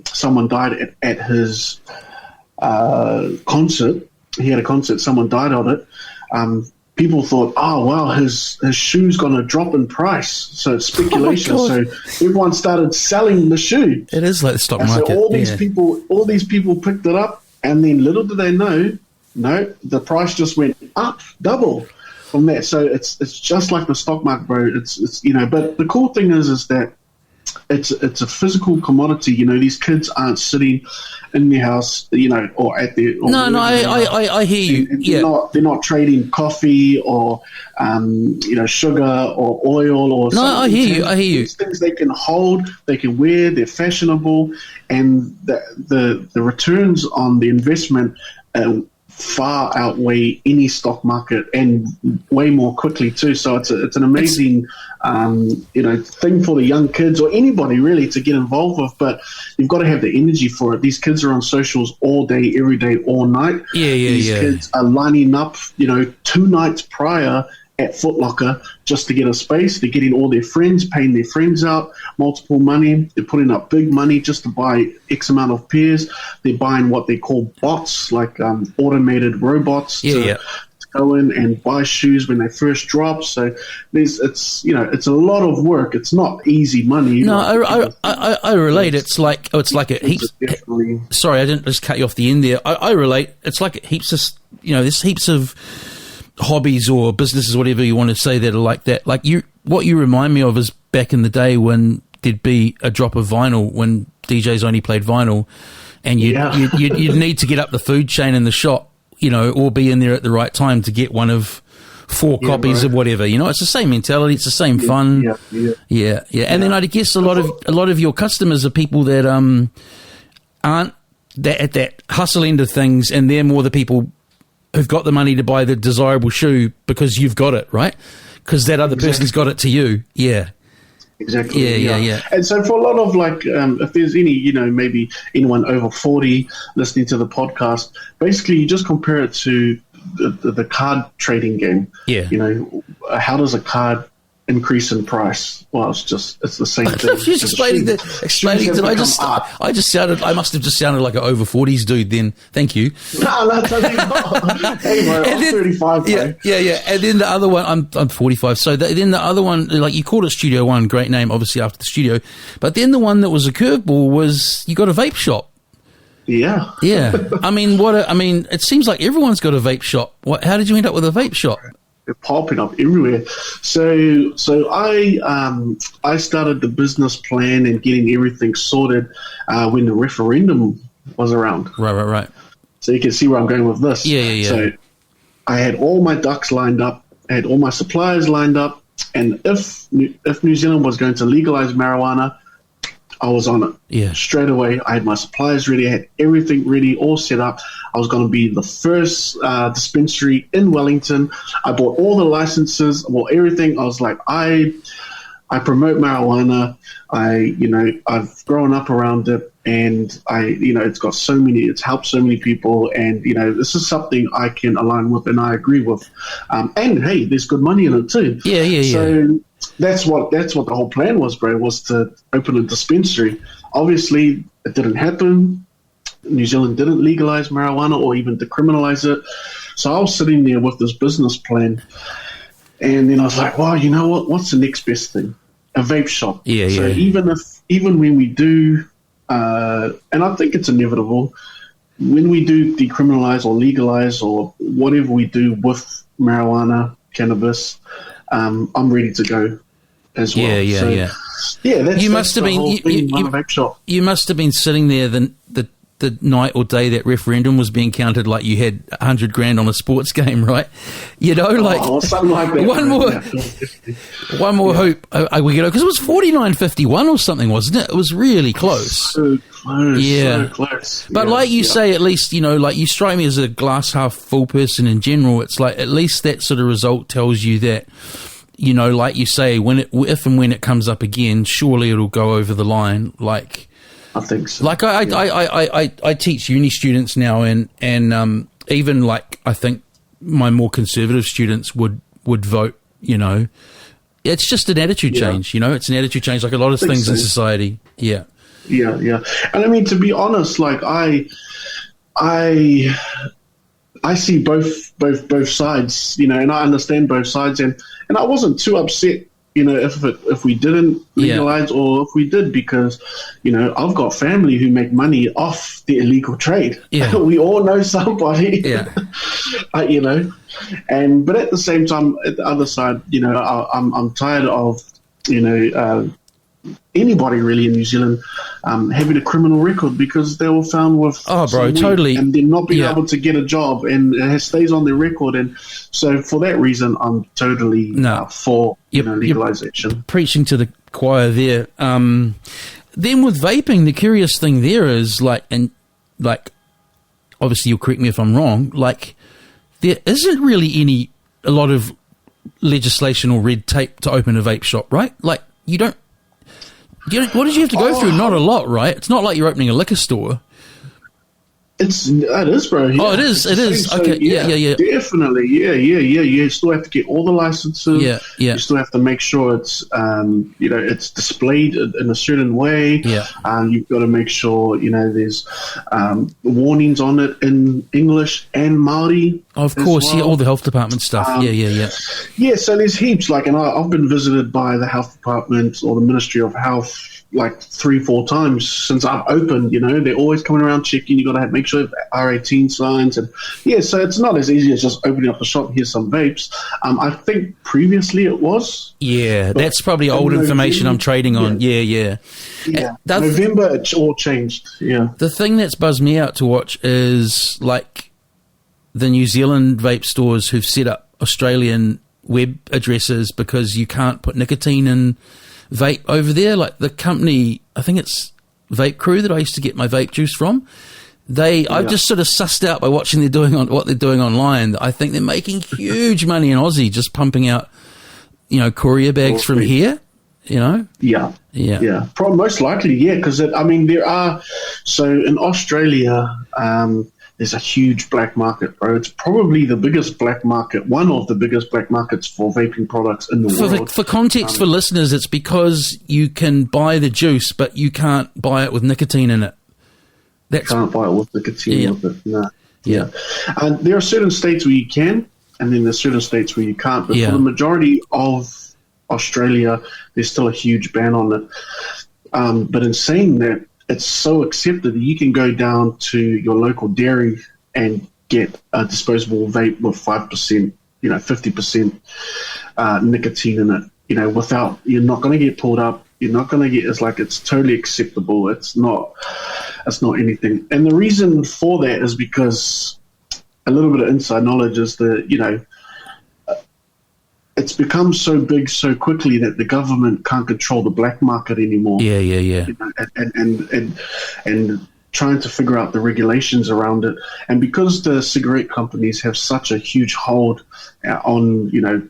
[SPEAKER 3] someone died at his concert, he had a concert, someone died on it. People thought, oh wow, his shoe's gonna drop in price, so it's speculation. So everyone started selling the shoe.
[SPEAKER 2] It is like the stock market.
[SPEAKER 3] So all these people picked it up, and then little do they know. No, the price just went up double from that. So it's just like the stock market, bro. It's but the cool thing is that it's a physical commodity. These kids aren't sitting in their house, or at their. Or
[SPEAKER 2] I hear you.
[SPEAKER 3] They're not trading coffee or sugar or oil or.
[SPEAKER 2] No, I hear you.
[SPEAKER 3] These things they can hold, they can wear, they're fashionable, and the returns on the investment. far outweigh any stock market, and way more quickly too. So it's an amazing thing for the young kids or anybody really to get involved with. But you've got to have the energy for it. These kids are on socials all day, every day, all night. These kids are lining up, 2 nights prior at Foot Locker just to get a space. They're getting all their friends, paying their friends out multiple money. They're putting up big money just to buy X amount of pairs. They're buying what they call bots, like automated robots to go in and buy shoes when they first drop. So it's a lot of work. It's not easy money.
[SPEAKER 2] No, I relate. It's like a heaps. Sorry, I didn't just cut you off the end there. I relate. It's like heaps of there's heaps of hobbies or businesses, whatever you want to say, that are like that. Like what you remind me of is back in the day when there'd be a drop of vinyl, when DJs only played vinyl, and you'd need to get up the food chain in the shop, or be in there at the right time to get one of 4 copies of whatever. It's the same mentality. It's the same fun. Yeah. And then I guess a lot of your customers are people that aren't at that hustle end of things, and they're more the people who've got the money to buy the desirable shoe because you've got it, right? Because that other person's got it to you. Yeah.
[SPEAKER 3] Exactly. Yeah. And so for a lot of if there's any, maybe anyone over 40 listening to the podcast, basically you just compare it to the card trading game.
[SPEAKER 2] Yeah.
[SPEAKER 3] How does a card increase in price? Well, it's the same thing.
[SPEAKER 2] Just explaining that. I must have just sounded like an over 40s dude then. Thank you.
[SPEAKER 3] No, totally not. Hey, bro, I'm 35, bro.
[SPEAKER 2] Yeah. And then the other one, I'm 45. So then the other one, like you called it Studio One, great name, obviously after the studio. But then the one that was a curveball was you got a vape shop.
[SPEAKER 3] Yeah.
[SPEAKER 2] Yeah. It seems like everyone's got a vape shop. How did you end up with a vape shop?
[SPEAKER 3] They're popping up everywhere. So I started the business plan and getting everything sorted when the referendum was around.
[SPEAKER 2] Right.
[SPEAKER 3] So you can see where I'm going with this.
[SPEAKER 2] Yeah.
[SPEAKER 3] So I had all my ducks lined up. I had all my suppliers lined up. And if New Zealand was going to legalize marijuana, I was on it.
[SPEAKER 2] Yeah.
[SPEAKER 3] Straight away, I had my suppliers ready. I had everything ready, all set up. I was going to be the first dispensary in Wellington. I bought all the licenses, I bought everything. I was like, I promote marijuana. I've grown up around it, and it's helped so many people, and this is something I can align with and I agree with. And hey, there's good money in it too.
[SPEAKER 2] Yeah.
[SPEAKER 3] So that's what the whole plan was, bro, was to open a dispensary. Obviously, it didn't happen. New Zealand didn't legalize marijuana or even decriminalize it. So I was sitting there with this business plan, and then I was like, well, you know what? What's the next best thing? A vape shop.
[SPEAKER 2] Yeah.
[SPEAKER 3] So even when we do, and I think it's inevitable, when we do decriminalize or legalize or whatever we do with marijuana, cannabis, I'm ready to go as well. Yeah.
[SPEAKER 2] You must have been sitting there the night or day that referendum was being counted, like you had $100 grand on a sports game, right?
[SPEAKER 3] Something like that.
[SPEAKER 2] One more hoop. Because it was 49-51 or something, wasn't it? It was really close.
[SPEAKER 3] So close.
[SPEAKER 2] Yeah.
[SPEAKER 3] So close.
[SPEAKER 2] But like you say, at least, like you strike me as a glass half full person in general. It's like at least that sort of result tells you that, like you say, if and when it comes up again, surely it'll go over the line. Like,
[SPEAKER 3] I think so.
[SPEAKER 2] Like I teach uni students now, and even like I think my more conservative students would vote. It's just an attitude change. It's an attitude change, like a lot of things in society. Yeah.
[SPEAKER 3] And I mean, to be honest, like I see both sides, and I understand both sides, and I wasn't too upset, if we didn't legalize or if we did, because, I've got family who make money off the illegal trade.
[SPEAKER 2] Yeah.
[SPEAKER 3] We all know somebody.
[SPEAKER 2] Yeah.
[SPEAKER 3] But at the same time, at the other side, I'm tired of, anybody really in New Zealand having a criminal record because they were found with
[SPEAKER 2] totally,
[SPEAKER 3] and then not being able to get a job, and it stays on their record. And so for that reason, I'm totally for legalization.
[SPEAKER 2] You're preaching to the choir there. Then with vaping, the curious thing there is obviously you'll correct me if I'm wrong, like there isn't really a lot of legislation or red tape to open a vape shop, right? Like what did you have to go through? Not a lot, right? It's not like you're opening a liquor store.
[SPEAKER 3] It is, bro. Yeah.
[SPEAKER 2] Oh, it is.
[SPEAKER 3] So,
[SPEAKER 2] okay. Yeah.
[SPEAKER 3] Definitely. Yeah. You still have to get all the licenses.
[SPEAKER 2] Yeah.
[SPEAKER 3] You still have to make sure it's, it's displayed in a certain way.
[SPEAKER 2] Yeah.
[SPEAKER 3] You've got to make sure, there's warnings on it in English and Māori.
[SPEAKER 2] Of course,
[SPEAKER 3] well.
[SPEAKER 2] yeah, all the health department stuff. Yeah.
[SPEAKER 3] Yeah, so there's heaps. Like, and I've been visited by the health department or the Ministry of Health like 3-4 times since I've opened. They're always coming around checking. You got to make sure you have R18 signs, and so it's not as easy as just opening up a shop. Here's some vapes. I think previously it was.
[SPEAKER 2] Yeah, that's probably old information I'm trading on. Yeah.
[SPEAKER 3] November it all changed. Yeah.
[SPEAKER 2] The thing that's buzzed me out to watch is like the New Zealand vape stores who've set up Australian web addresses because you can't put nicotine in vape over there. Like the company, I think it's Vape Crew that I used to get my vape juice from. I've just sort of sussed out by watching what they're doing online. I think they're making huge money in Aussie just pumping out, courier bags from here. Yeah.
[SPEAKER 3] Most likely, yeah, because there are. So in Australia, there's a huge black market, bro. It's probably the biggest black market, one of the biggest black markets for vaping products in the world.
[SPEAKER 2] For context for listeners, it's because you can buy the juice, but you can't buy it with nicotine in it.
[SPEAKER 3] Can't buy it with nicotine with it. No.
[SPEAKER 2] Yeah.
[SPEAKER 3] And there are certain states where you can, and then there's certain states where you can't. But for the majority of Australia, there's still a huge ban on it. But in saying that, it's so accepted that you can go down to your local dairy and get a disposable vape with 5%, 50% nicotine in it. Without, you're not going to get pulled up. You're not going to get, it's totally acceptable. It's not anything. And the reason for that is because a little bit of inside knowledge is that, it's become so big so quickly that the government can't control the black market anymore.
[SPEAKER 2] Yeah.
[SPEAKER 3] And trying to figure out the regulations around it. And because the cigarette companies have such a huge hold on,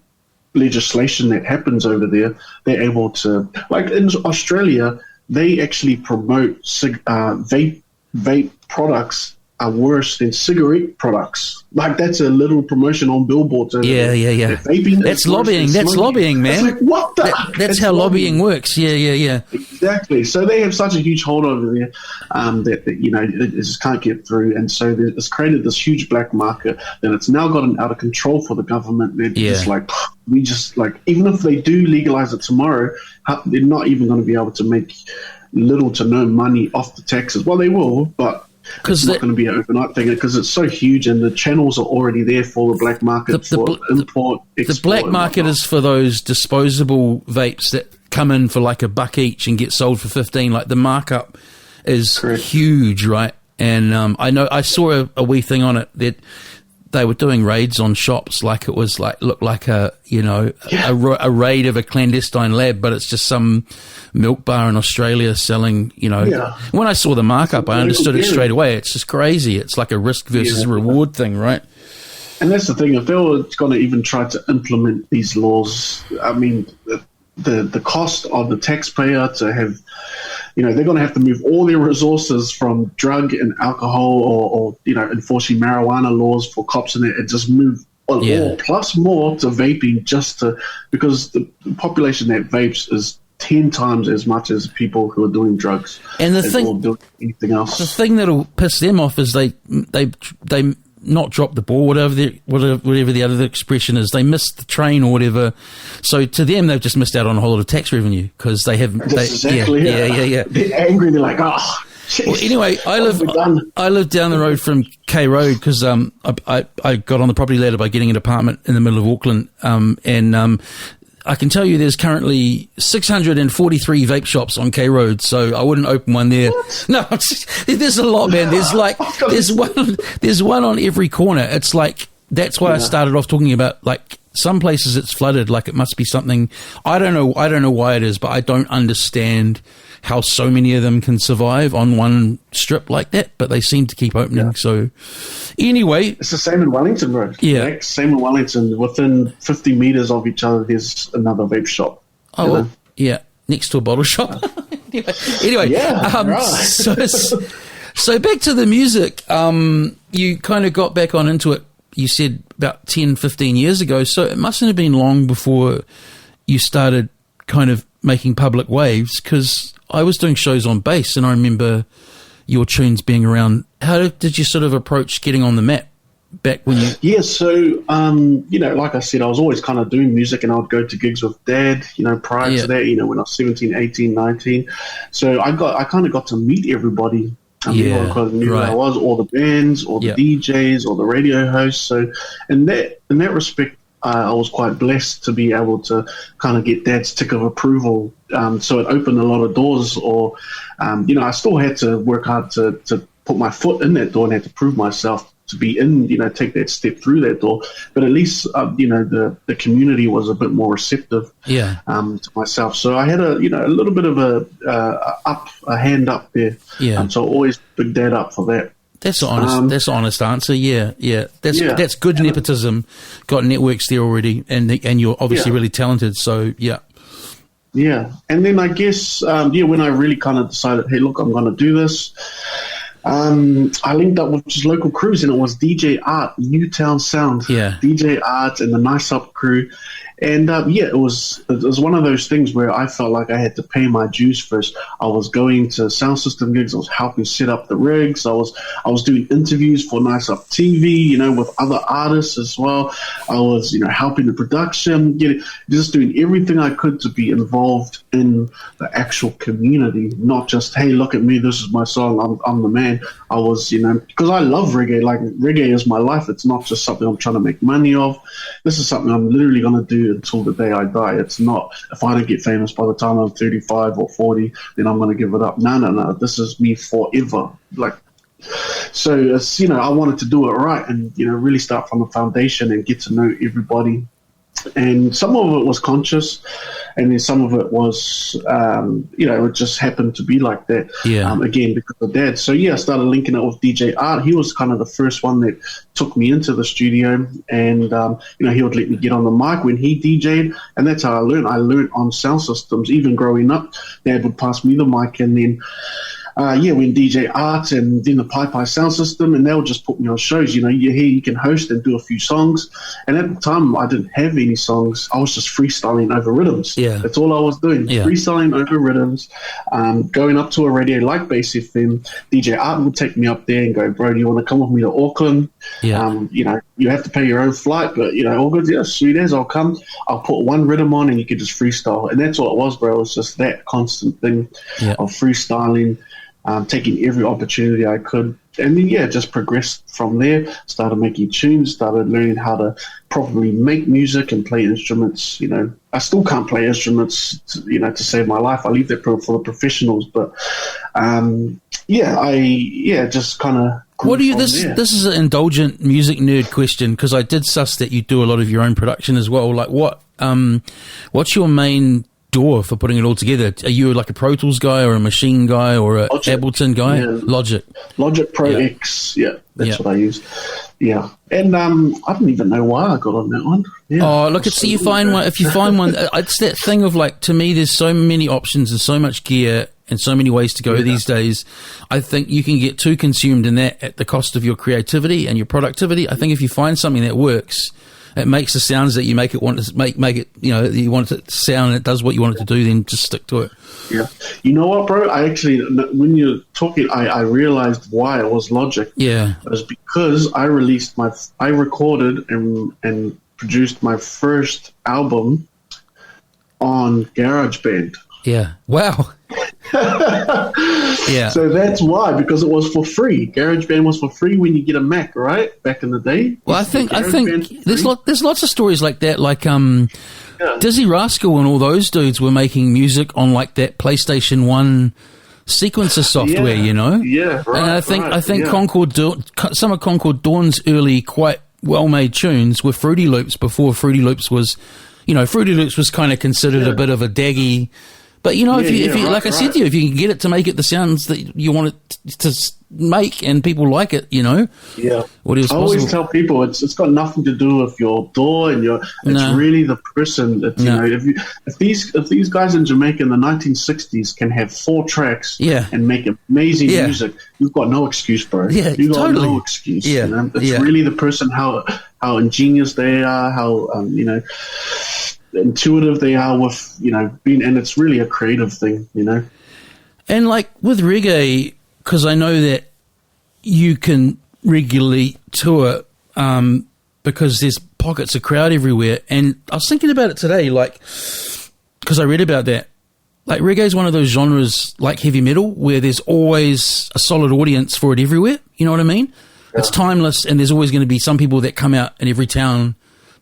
[SPEAKER 3] legislation that happens over there, they're able to, like in Australia, they actually promote vape products are worse than cigarette products. Like that's a little promotion on billboards.
[SPEAKER 2] Yeah. That's lobbying. That's lobbying, man.
[SPEAKER 3] It's like, what the?
[SPEAKER 2] That's how lobbying works. Yeah.
[SPEAKER 3] Exactly. So they have such a huge hold over there that it just can't get through, and so it's created this huge black market. Then it's now gotten out of control for the government. They're just like, even if they do legalize it tomorrow, they're not even going to be able to make little to no money off the taxes. Well, they will, but it's not going to be an overnight thing because it's so huge and the channels are already there for the black market for import, export.
[SPEAKER 2] The black market is for those disposable vapes that come in for like $1 each and get sold for 15. Like the markup is huge, right? And I saw a wee thing on it that they were doing raids on shops like it was looked like a raid of a clandestine lab, but it's just some milk bar in Australia selling, When I saw the markup, I understood it straight away. It's just crazy. It's like a risk versus reward thing, right?
[SPEAKER 3] And that's the thing. If they were going to even try to implement these laws, I mean, the cost of the taxpayer to have, they're going to have to move all their resources from drug and alcohol or enforcing marijuana laws for cops and just move all plus more to vaping because the population that vapes is 10 times as much as people who are doing drugs
[SPEAKER 2] and
[SPEAKER 3] doing anything else.
[SPEAKER 2] The thing that'll piss them off is they not drop the ball, whatever the other expression is. They missed the train or whatever. So to them, they've just missed out on a whole lot of tax revenue because they haven't.
[SPEAKER 3] Exactly. Yeah. They're angry. They're like, geez,
[SPEAKER 2] well, anyway, I live down the road from K Road because I got on the property ladder by getting an apartment in the middle of Auckland, and I can tell you there's currently 643 vape shops on K Road, so I wouldn't open one there. What? No, there's a lot, man. There's one on every corner. It's like, that's why I started off talking about, like, some places it's flooded, like it must be something, I don't know why it is, but I don't understand how so many of them can survive on one strip like that, but they seem to keep opening.
[SPEAKER 3] Yeah.
[SPEAKER 2] So anyway,
[SPEAKER 3] it's the same in Wellington, bro.
[SPEAKER 2] Yeah.
[SPEAKER 3] Like, same in Wellington. Within 50 meters of each other, there's another vape shop.
[SPEAKER 2] oh well, yeah, next to a bottle shop. anyway,
[SPEAKER 3] Yeah, right.
[SPEAKER 2] so back to the music. You kind of got back on into it, you said about 10, 15 years ago, so it mustn't have been long before you started kind of making public waves, because I was doing shows on bass and I remember your tunes being around. How did you sort of approach getting on the map back when you...
[SPEAKER 3] Yeah, so, you know, like I said, I was always kind of doing music, and I would go to gigs with Dad, you know, prior to that, you know, when I was 17, 18, 19. So I kind of got to meet everybody. Because I knew who I was, all the bands, all the DJs, all the radio hosts. So in that respect, I was quite blessed to be able to kind of get Dad's tick of approval. So it opened a lot of doors, or, you know, I still had to work hard to put my foot in that door and had to prove myself to be in, you know, take that step through that door. But at least, you know, the community was a bit more receptive to myself. So I had a little bit of a hand up there.
[SPEAKER 2] Yeah.
[SPEAKER 3] So I always picked Dad up for that.
[SPEAKER 2] That's an honest answer. Yeah. That's good nepotism. Got networks there already, and you're obviously really talented. So yeah.
[SPEAKER 3] Yeah, and then I guess when I really kind of decided, hey, look, I'm going to do this. I linked up with just local crews, and it was DJ Art, Newtown Sound. Yeah. DJ Art and the Nice Up crew. And, it was one of those things where I felt like I had to pay my dues first. I was going to sound system gigs. I was helping set up the rigs. I was doing interviews for Nice Up TV, you know, with other artists as well. I was, you know, helping the production, just doing everything I could to be involved in the actual community, not just, hey, look at me, this is my song, I'm the man. I was, you know, because I love reggae. Like, reggae is my life. It's not just something I'm trying to make money of. This is something I'm literally going to do until the day I die. It's not, if I don't get famous by the time I'm 35 or 40, then I'm going to give it up. No. This is me forever. Like, so it's, you know, I wanted to do it right and, you know, really start from the foundation and get to know everybody. And some of it was conscious, and then some of it was, you know, it just happened to be like that. Yeah. Again, because of Dad. So, I started linking it with DJ Art. He was kind of the first one that took me into the studio, and, you know, he would let me get on the mic when he DJ'd, and that's how I learned. I learned on sound systems. Even growing up, Dad would pass me the mic, and then when DJ Art and then the Pi sound system, and they'll just put me on shows. You know, you can host and do a few songs. And at the time, I didn't have any songs. I was just freestyling over rhythms. Yeah. That's all I was doing, freestyling over rhythms, going up to a radio like Bass FM. DJ Art would take me up there and go, bro, do you want to come with me to Auckland? Yeah. You know, you have to pay your own flight, but, you know, all good. Yeah, sweet as, I'll come. I'll put one rhythm on and you can just freestyle. And that's all it was, bro. It was just that constant thing of freestyling. Taking every opportunity I could, and then just progressed from there. Started making tunes, started learning how to properly make music and play instruments. You know, I still can't play instruments, to save my life. I leave that for the professionals. But just kind of.
[SPEAKER 2] What do you? This is an indulgent music nerd question, because I did suss that you do a lot of your own production as well. Like, what's your main door for putting it all together? Are you like a Pro Tools guy or a Machine guy or a Ableton guy? Yeah. Logic Pro X, that's what I use. Yeah, and I don't even know why I got on that one. Yeah. Oh, look, if you find one, it's that thing of like, to me, there's so many options and so much gear and so many ways to go these days. I think you can get too consumed in that at the cost of your creativity and your productivity. I think if you find something that works, it makes the sounds that you make it want to make it, you know, you want it to sound, and it does what you want it to do, then just stick to it.
[SPEAKER 3] Yeah. You know what, bro? I actually, when you're talking, I realized why it was Logic. Yeah. It was because I recorded and produced my first album on GarageBand.
[SPEAKER 2] Yeah. Wow. Yeah.
[SPEAKER 3] So that's why, because it was for free. GarageBand was for free when you get a Mac, right? Back in the day.
[SPEAKER 2] Well, I think there's lots of stories like that. Like Dizzy Rascal and all those dudes were making music on like that PlayStation 1 sequencer software, you know. Yeah. Right. And I think some of Concord Dawn's early quite well made tunes were Fruity Loops before Fruity Loops was, you know, Fruity Loops was kind of considered a bit of a daggy But if you
[SPEAKER 3] right,
[SPEAKER 2] like I said to you, if you can get it to make it the sounds that you want it to make, and people like it,
[SPEAKER 3] Yeah.
[SPEAKER 2] what is
[SPEAKER 3] I
[SPEAKER 2] possible.
[SPEAKER 3] always tell people it's got nothing to do with your door and it's
[SPEAKER 2] No.
[SPEAKER 3] really the person that
[SPEAKER 2] No.
[SPEAKER 3] if these guys in Jamaica in the 1960s can have 4 tracks
[SPEAKER 2] Yeah.
[SPEAKER 3] and make amazing
[SPEAKER 2] Yeah.
[SPEAKER 3] music, you've got no excuse, bro.
[SPEAKER 2] Yeah,
[SPEAKER 3] You've got
[SPEAKER 2] totally.
[SPEAKER 3] no excuse.
[SPEAKER 2] Yeah.
[SPEAKER 3] It's
[SPEAKER 2] Yeah.
[SPEAKER 3] really the person, how ingenious they are, how intuitive they are with being, and it's really a creative thing.
[SPEAKER 2] And like with reggae, because I know that you can regularly tour because there's pockets of crowd everywhere. And I was thinking about it today, like, because I read about that. Like reggae is one of those genres like heavy metal where there's always a solid audience for it everywhere. You know what I mean? Yeah. It's timeless, and there's always going to be some people that come out in every town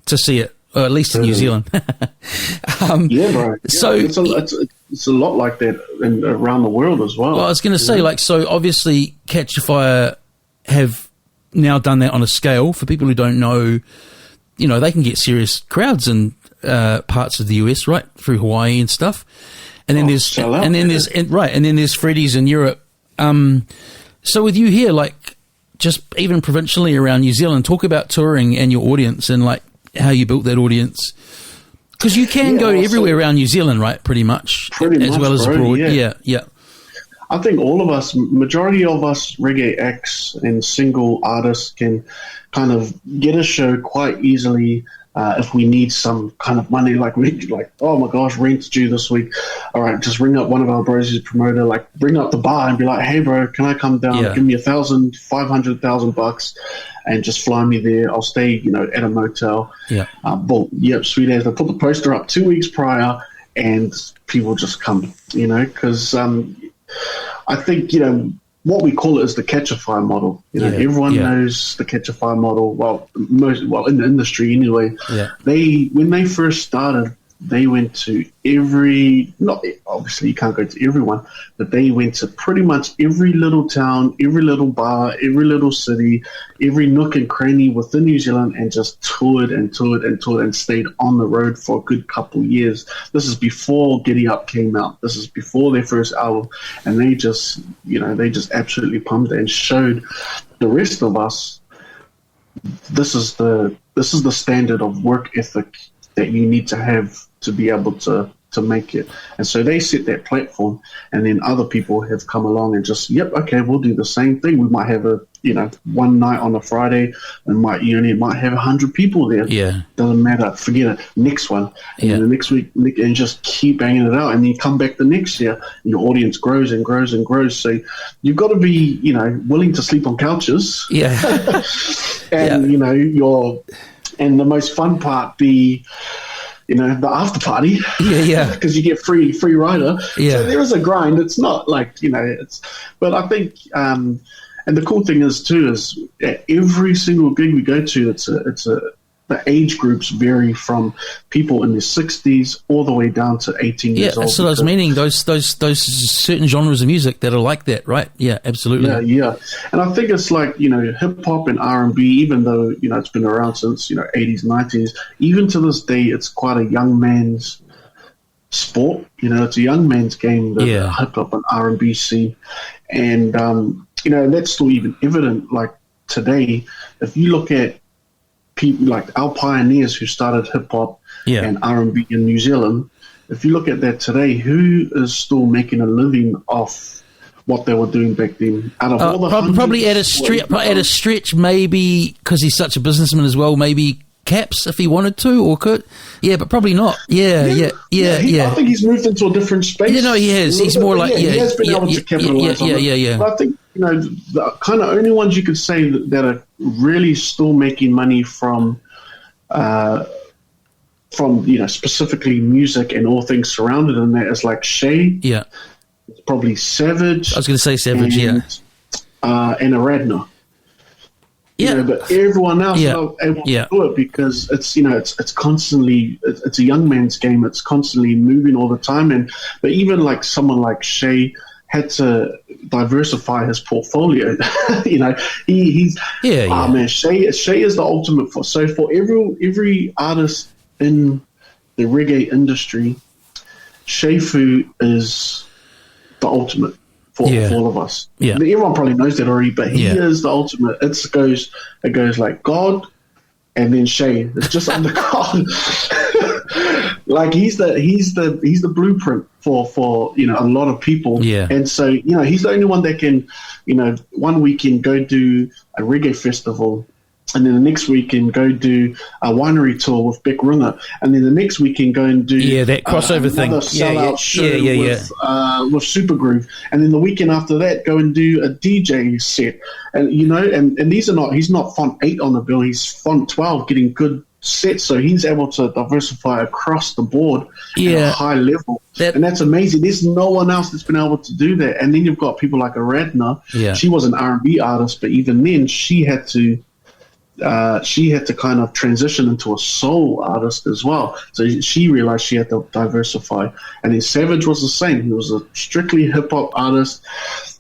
[SPEAKER 2] to see it, or at least in New Zealand.
[SPEAKER 3] Yeah, bro.
[SPEAKER 2] So
[SPEAKER 3] it's a lot like that around the world as well.
[SPEAKER 2] Well, I was going to say, so obviously Catch a Fire have now done that on a scale. For people who don't know, they can get serious crowds in parts of the US, right, through Hawaii and stuff. And then there's Freddy's in Europe. So with you here, like, just even provincially around New Zealand, talk about touring and your audience and like how you built that audience. Because you can go everywhere around New Zealand, right? Pretty much, as well as abroad. Yeah.
[SPEAKER 3] I think all of us, majority of us reggae acts and single artists can kind of get a show quite easily if we need some kind of money. Like, oh my gosh, rent's due this week. All right, just ring up one of our bros who's a promoter, like bring up the bar and be like, hey bro, can I come down? Give me $500,000 and just fly me there. I'll stay, at a motel. Sweet as. They put the poster up 2 weeks prior and people just come, because I think, what we call it is the Catch a Fire model. Everyone knows the Catch a Fire model. Well, in the industry anyway. Yeah. When they first started, they went to obviously you can't go to everyone, but they went to pretty much every little town, every little bar, every little city, every nook and cranny within New Zealand, and just toured and toured and toured and stayed on the road for a good couple years. This is before Giddy Up came out. This is before their first album, and they just absolutely pumped and showed the rest of us this is the standard of work ethic that you need to have to be able to make it. And so they set that platform, and then other people have come along and just, okay, we'll do the same thing. We might have one night on a Friday, and might have 100 people there. Yeah. Doesn't matter. Forget it. Next one. And then the next week, and just keep banging it out. And then you come back the next year, and your audience grows and grows and grows. So you've got to be, willing to sleep on couches. Yeah. And, and the most fun part be, the after party. Yeah. Because you get free rider. Yeah. So there is a grind. It's not like, but I think, and the cool thing is too, is at every single gig we go to, the age groups vary from people in their 60s all the way down to 18 years old. Yeah, so I was meaning those
[SPEAKER 2] certain genres of music that are like that, right? Yeah, absolutely.
[SPEAKER 3] Yeah. And I think it's like, hip-hop and R&B, even though, it's been around since, 80s, 90s, even to this day, it's quite a young man's sport. It's a young man's game, the hip-hop and R&B scene. And, that's still even evident, like, today. If you look at people like our pioneers who started hip-hop and R&B in New Zealand, if you look at that today, who is still making a living off what they were doing back then? Out of all the
[SPEAKER 2] probably at a stretch, maybe because he's such a businessman as well, maybe Caps if he wanted to or could. Yeah, but probably not. Yeah.
[SPEAKER 3] I think he's moved into a different space.
[SPEAKER 2] He has. He's more like,
[SPEAKER 3] he has been able to capitalize on it. But I think, the kind of only ones you could say that are really still making money from specifically music and all things surrounded in that is like Shay. Yeah. Probably Savage.
[SPEAKER 2] I was going to say Savage,
[SPEAKER 3] and Aradna. Yeah, but everyone else is not able to do it because it's constantly it's a young man's game. It's constantly moving all the time, but even like someone like Shay had to diversify his portfolio. He's man, Shay is the ultimate for every artist in the reggae industry. Shefu is the ultimate for all of us.
[SPEAKER 2] Yeah.
[SPEAKER 3] Everyone probably knows that already, but he is the ultimate. It goes like God and then Shay. It's just under God. Like he's the blueprint for a lot of people.
[SPEAKER 2] Yeah.
[SPEAKER 3] And so, he's the only one that can, one weekend go do a reggae festival, and then the next weekend go do a winery tour with Beck Runga, and then the next weekend go and do
[SPEAKER 2] that crossover thing.
[SPEAKER 3] Sellout show with Super Groove, and then the weekend after that go and do a DJ set, and and these are not, he's not font 8 on the bill, he's font 12 getting good sets, so he's able to diversify across the board at a high level, and that's amazing. There's no one else that's been able to do that. And then you've got people like Aradna. She was an R&B artist, but even then she had to kind of transition into a soul artist as well. So she realized she had to diversify. And then Savage was the same. He was a strictly hip-hop artist.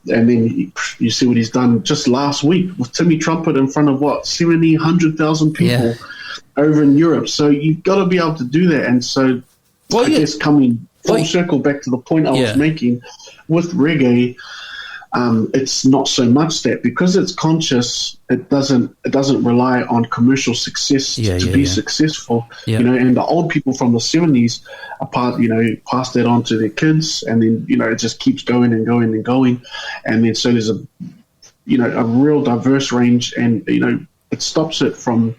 [SPEAKER 3] And then you see what he's done just last week with Timmy Trumpet in front of 100,000 people over in Europe. So you've got to be able to do that. And so I guess coming full circle back to the point I was making with reggae, it's not so much that, because it's conscious, it doesn't rely on commercial success to be successful. And the old people from the 70s pass that on to their kids, and then it just keeps going and going and going, and then so there's a real diverse range, and it stops it from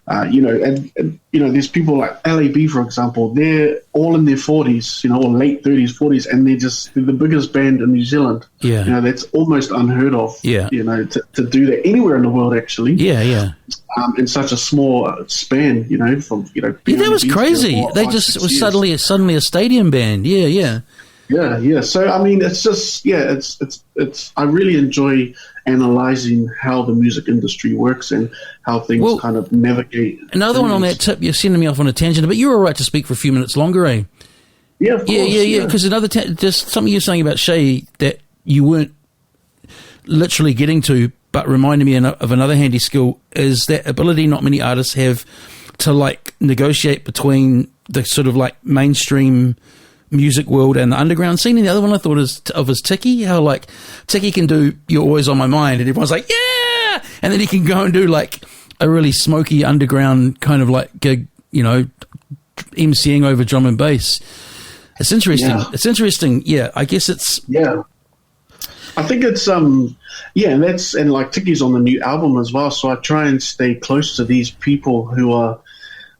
[SPEAKER 3] there's people like LAB, for example. They're all in their 40s, or late 30s, 40s, and they're the biggest band in New Zealand. That's almost unheard of. To do that anywhere in the world, actually. In such a small span, from
[SPEAKER 2] that was crazy. They just was suddenly a stadium band. Yeah.
[SPEAKER 3] So I mean, it's just it's. I really enjoy analyzing how the music industry works and how things kind of navigate.
[SPEAKER 2] Another one on that tip, you're sending me off on a tangent, but you're all right to speak for a few minutes longer, eh?
[SPEAKER 3] Yeah, of course.
[SPEAKER 2] Yeah. Because just something you're saying about Shay that you weren't literally getting to, but reminded me of another handy skill, is that ability not many artists have to negotiate between the sort of mainstream music world and the underground scene. And the other one I thought is Tiki, how Tiki can do You're Always on My Mind, and everyone's like, yeah, and then he can go and do a really smoky underground kind of gig, MCing over drum and bass. It's interesting. It's interesting. I guess it's
[SPEAKER 3] I think it's and Tiki's on the new album as well, so I try and stay close to these people who are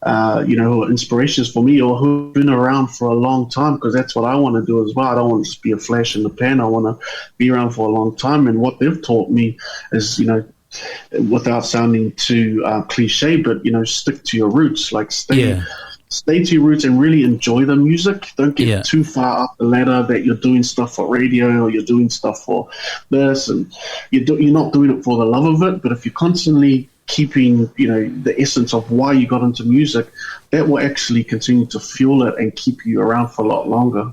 [SPEAKER 3] who are inspirations for me, or who've been around for a long time, because that's what I want to do as well. I don't want to just be a flash in the pan. I want to be around for a long time. And what they've taught me is, without sounding too cliche, but, stick to your roots, stay to your roots and really enjoy the music. Don't get too far up the ladder that you're doing stuff for radio or you're doing stuff for this, and you're not doing it for the love of it. But if you're constantly keeping the essence of why you got into music, that will actually continue to fuel it and keep you around for a lot longer.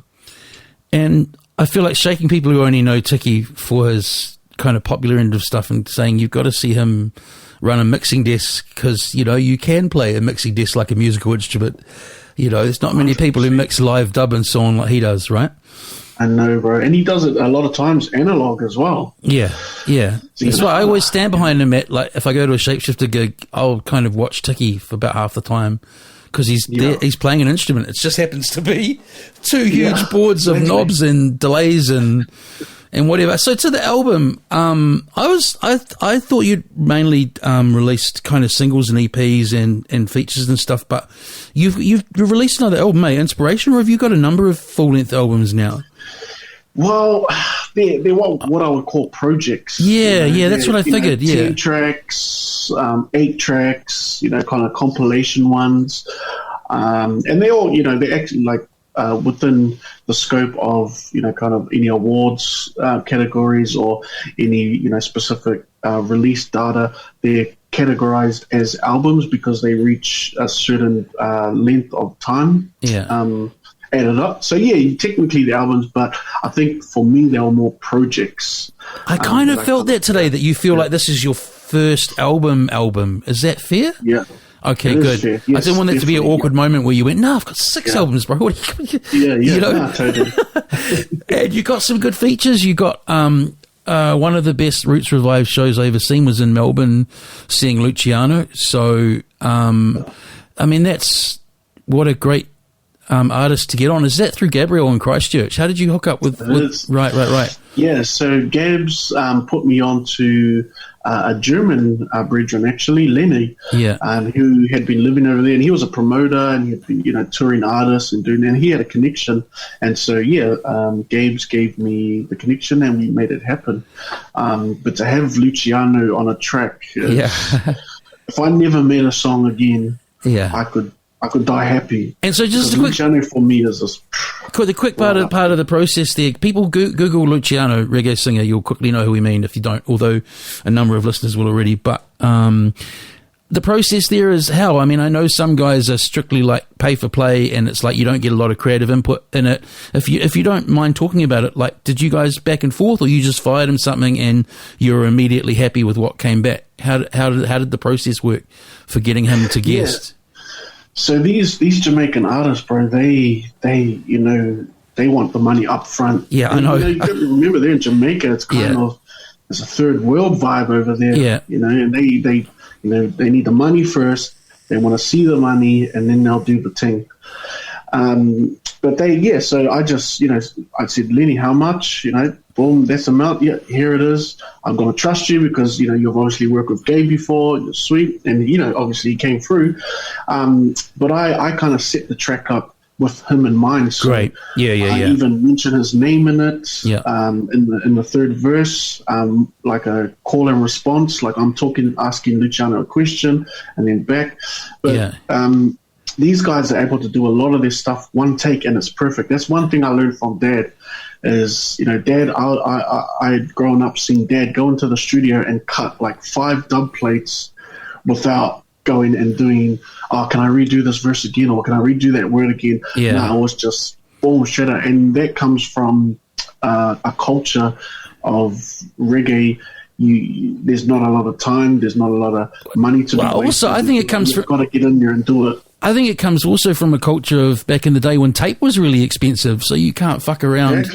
[SPEAKER 2] And I feel like shaking people who only know Tiki for his kind of popular end of stuff and saying you've got to see him run a mixing desk, because you can play a mixing desk like a musical instrument. There's not many people who mix live dub and so on like he does, right?
[SPEAKER 3] I know, bro. And he does it a lot of times analog as well.
[SPEAKER 2] Yeah. That's why I always stand behind him at, if I go to a Shapeshifter gig, I'll kind of watch Tiki for about half the time, because he's playing an instrument. It just happens to be two huge boards of knobs and delays and whatever. So to the album, I thought you'd mainly released kind of singles and EPs and features and stuff, but you've released another album, Inspiration, or have you got a number of full-length albums now?
[SPEAKER 3] Well, they're what I would call projects.
[SPEAKER 2] That's what I figured.
[SPEAKER 3] 10 tracks, 8 tracks, kind of compilation ones, and they all, they're actually within the scope of kind of any awards categories or any specific release data. They're categorized as albums because they reach a certain length of time. Added up. So technically the albums, but I think for me they were more projects.
[SPEAKER 2] I kind of felt that today, that you feel like this is your first album. Is that fair?
[SPEAKER 3] Yeah.
[SPEAKER 2] Okay,
[SPEAKER 3] It is
[SPEAKER 2] good.
[SPEAKER 3] fair.
[SPEAKER 2] I
[SPEAKER 3] Yes,
[SPEAKER 2] didn't want that to be an
[SPEAKER 3] definitely,
[SPEAKER 2] awkward moment where you went, "No, I've got 6 albums, bro."
[SPEAKER 3] Yeah,
[SPEAKER 2] Totally. And you got some good features. You got one of the best Roots Revive shows I ever seen was in Melbourne, seeing Luciano. So, I mean, that's what a great artist to get on. Is that through Gabriel in Christchurch? How did you hook up with right?
[SPEAKER 3] Yeah, so Gabs put me on to a German brethren, actually, Lenny, who had been living over there, and he was a promoter, and he had been, touring artists and doing that, and he had a connection. And so, Gabs gave me the connection, and we made it happen. But to have Luciano on a track, if I never made a song again, I could die happy.
[SPEAKER 2] And so just a quick...
[SPEAKER 3] Luciano for me is this...
[SPEAKER 2] The quick part of the process there, people Google Luciano, reggae singer, you'll quickly know who we mean if you don't, although a number of listeners will already. But the process there is how? I mean, I know some guys are strictly like pay for play, and it's like you don't get a lot of creative input in it. If you don't mind talking about it, like, did you guys back and forth, or you just fired him something and you were immediately happy with what came back? How did the process work for getting him to guest?
[SPEAKER 3] So these Jamaican artists, bro, they want the money up front.
[SPEAKER 2] Yeah, I know.
[SPEAKER 3] You gotta remember, they're in Jamaica. It's kind of, there's a third world vibe over there.
[SPEAKER 2] Yeah.
[SPEAKER 3] And they need the money first. They want to see the money, and then they'll do the thing. So I just, I said, Lenny, how much? Boom, that's the amount. Yeah, here it is. I'm going to trust you because, you've obviously worked with Gabe before. You're sweet. And, obviously he came through. But I kind of set the track up with him in mind. So
[SPEAKER 2] great. Yeah.
[SPEAKER 3] I even mentioned his name in it.
[SPEAKER 2] Yeah.
[SPEAKER 3] In the third verse, like a call and response, like I'm asking Luciano a question and then back. But these guys are able to do a lot of their stuff one take, and it's perfect. That's one thing I learned from Dad. Is Dad, I had grown up seeing Dad go into the studio and cut like 5 dub plates without going and doing, can I redo this verse again, or can I redo that word again?
[SPEAKER 2] Yeah.
[SPEAKER 3] No, it was just boom, straight out. And that comes from a culture of reggae. There's not a lot of time, there's not a lot of money to be wasted.
[SPEAKER 2] Also, I think it comes from...
[SPEAKER 3] You've got to get in there and do it.
[SPEAKER 2] I think it comes also from a culture of back in the day when tape was really expensive, so you can't fuck around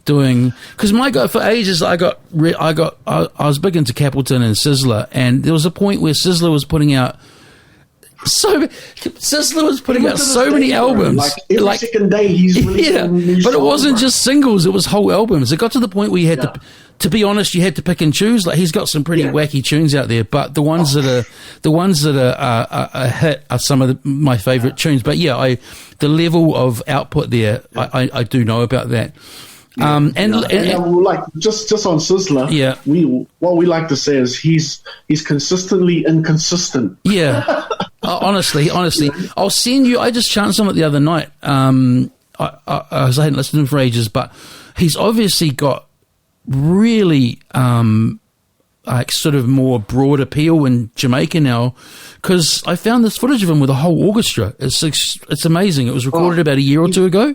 [SPEAKER 2] doing. Because for ages I was big into Capleton and Sizzler, and there was a point where Sizzler was putting out so many albums.
[SPEAKER 3] Like every second day he's releasing new
[SPEAKER 2] but it
[SPEAKER 3] songs,
[SPEAKER 2] wasn't just singles; it was whole albums. It got to the point where you had to be honest, you had to pick and choose. Like he's got some pretty wacky tunes out there, but the ones that are a hit are some of my favourite tunes. But the level of output there, I do know about that.
[SPEAKER 3] Like just on Sizzler, what we like to say is he's consistently inconsistent.
[SPEAKER 2] Yeah, honestly, I'll send you. I just chanced on it the other night. I hadn't listened to him for ages, but he's obviously got really like sort of more broad appeal in Jamaica now, because I found this footage of him with a whole orchestra. It's amazing. It was recorded about a year or two ago.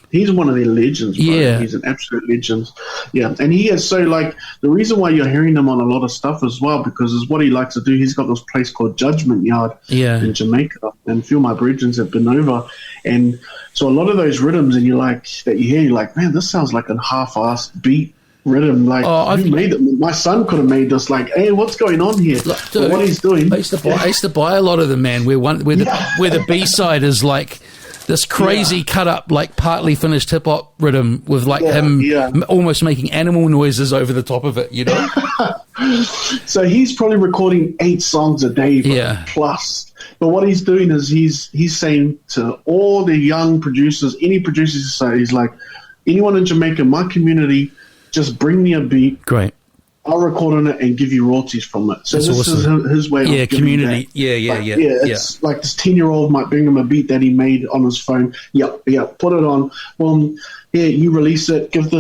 [SPEAKER 3] He's one of their legends, bro.
[SPEAKER 2] Yeah.
[SPEAKER 3] He's an absolute legend. Yeah, and he is the reason why you're hearing him on a lot of stuff as well, because it's what he likes to do. He's got this place called Judgment Yard in Jamaica, and a few of my brethren have been over, and so a lot of those rhythms and you're like, man, this sounds like a half-assed beat rhythm. Like, who made it? My son could have made this. Like, hey, what's going on here? Dude, what he's doing.
[SPEAKER 2] I used to buy a lot of them, man. Where the B-side is like this crazy cut up, like partly finished hip hop rhythm with like him almost making animal noises over the top of it.
[SPEAKER 3] So he's probably recording 8 songs a day plus. But what he's doing is he's saying to all the young producers, any producers, he's like, anyone in Jamaica, my community, just bring me a beat.
[SPEAKER 2] Great.
[SPEAKER 3] I'll record on it and give you royalties from it. So
[SPEAKER 2] that's
[SPEAKER 3] this
[SPEAKER 2] awesome.
[SPEAKER 3] is his way of giving
[SPEAKER 2] community.
[SPEAKER 3] Back.
[SPEAKER 2] Yeah.
[SPEAKER 3] It's like this 10-year-old might bring him a beat that he made on his phone. Put it on. Well, you release it. Give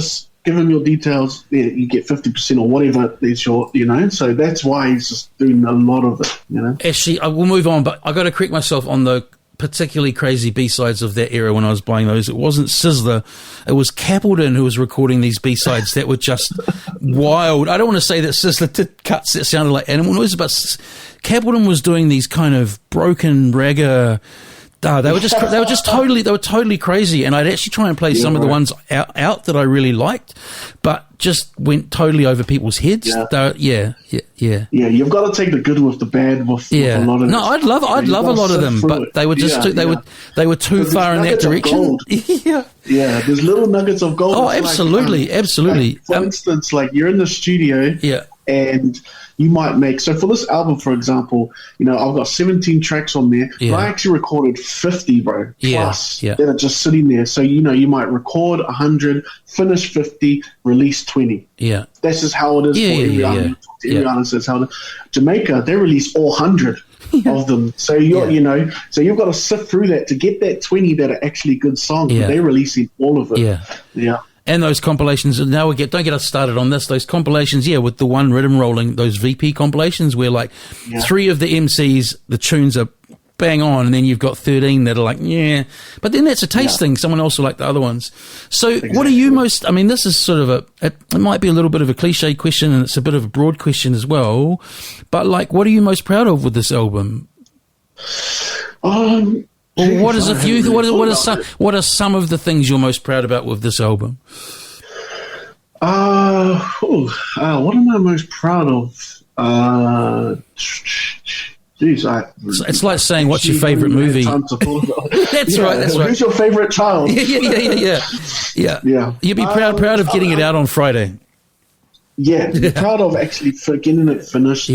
[SPEAKER 3] him your details. Yeah, you get 50% or whatever. It's your, So that's why he's just doing a lot of it.
[SPEAKER 2] Actually, I will move on, but I got to correct myself on the particularly crazy B-sides of that era when I was buying those. It wasn't Sizzler, it was Capleton who was recording these B-sides that were just wild. I don't want to say that Sizzler did cuts that sounded like animal noises, but Capleton was doing these kind of broken ragga. They were totally crazy, and I'd actually try and play some of the ones out that I really liked, but just went totally over people's heads.
[SPEAKER 3] Yeah, you've got to take the good with the bad with a lot of.
[SPEAKER 2] No, I'd love a lot of them, but they were just they were too far in that direction.
[SPEAKER 3] Yeah, there's little nuggets of gold.
[SPEAKER 2] Oh, absolutely.
[SPEAKER 3] Like, for instance, like you're in the studio, and you might make, so for this album, for example, you know, I've got 17 tracks on there, but I actually recorded 50, bro, plus that are just sitting there. So, you know, you might record 100, finish 50, release 20.
[SPEAKER 2] Yeah.
[SPEAKER 3] That's just how it is for every artist. Every artist is how it is. Jamaica, they release all 100 of them. So you're, you know, so you've got to sift through that to get that 20 that are actually good songs, but they're releasing all of it. Yeah.
[SPEAKER 2] And those compilations, don't get us started on this, those compilations, with the one rhythm rolling, those VP compilations where like 3 of the MCs, the tunes are bang on, and then you've got 13 that are like, but then that's a taste thing. Someone else will like the other ones. So what are you most, I mean, this is sort of it might be a little bit of a cliche question, and it's a bit of a broad question as well, but like, what are you most proud of with this album? Or what is a few? What are some of the things you're most proud about with this album?
[SPEAKER 3] What am I most proud of?
[SPEAKER 2] It's like saying, what's your favorite movie? That's right.
[SPEAKER 3] Who's your favorite child?
[SPEAKER 2] Yeah. You'd be proud of getting it out on Friday.
[SPEAKER 3] Yeah, proud of actually for getting it finished.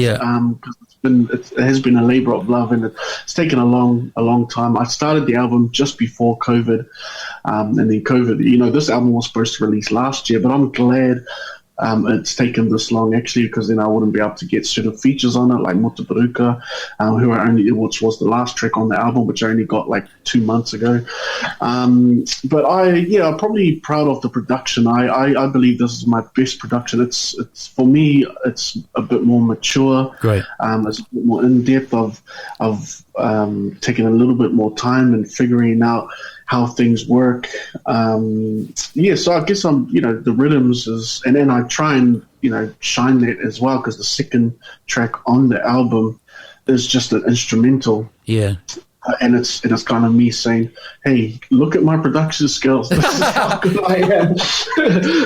[SPEAKER 3] Because it has been a labor of love, and it's taken a long time. I started the album just before COVID, and then COVID. You know, this album was supposed to release last year, but I'm glad it's taken this long actually, because then I wouldn't be able to get certain features on it, like Mutabaruka, which was the last track on the album, which I only got like 2 months ago. But I'm probably proud of the production. I believe this is my best production. It's for me, it's a bit more mature.
[SPEAKER 2] Great.
[SPEAKER 3] It's a bit more in depth of taking a little bit more time and figuring out how things work. So I guess the rhythms is, and then I try and, shine that as well, because the second track on the album is just an instrumental.
[SPEAKER 2] Yeah.
[SPEAKER 3] And it's kind of me saying, hey, look at my production skills. This is how good I am.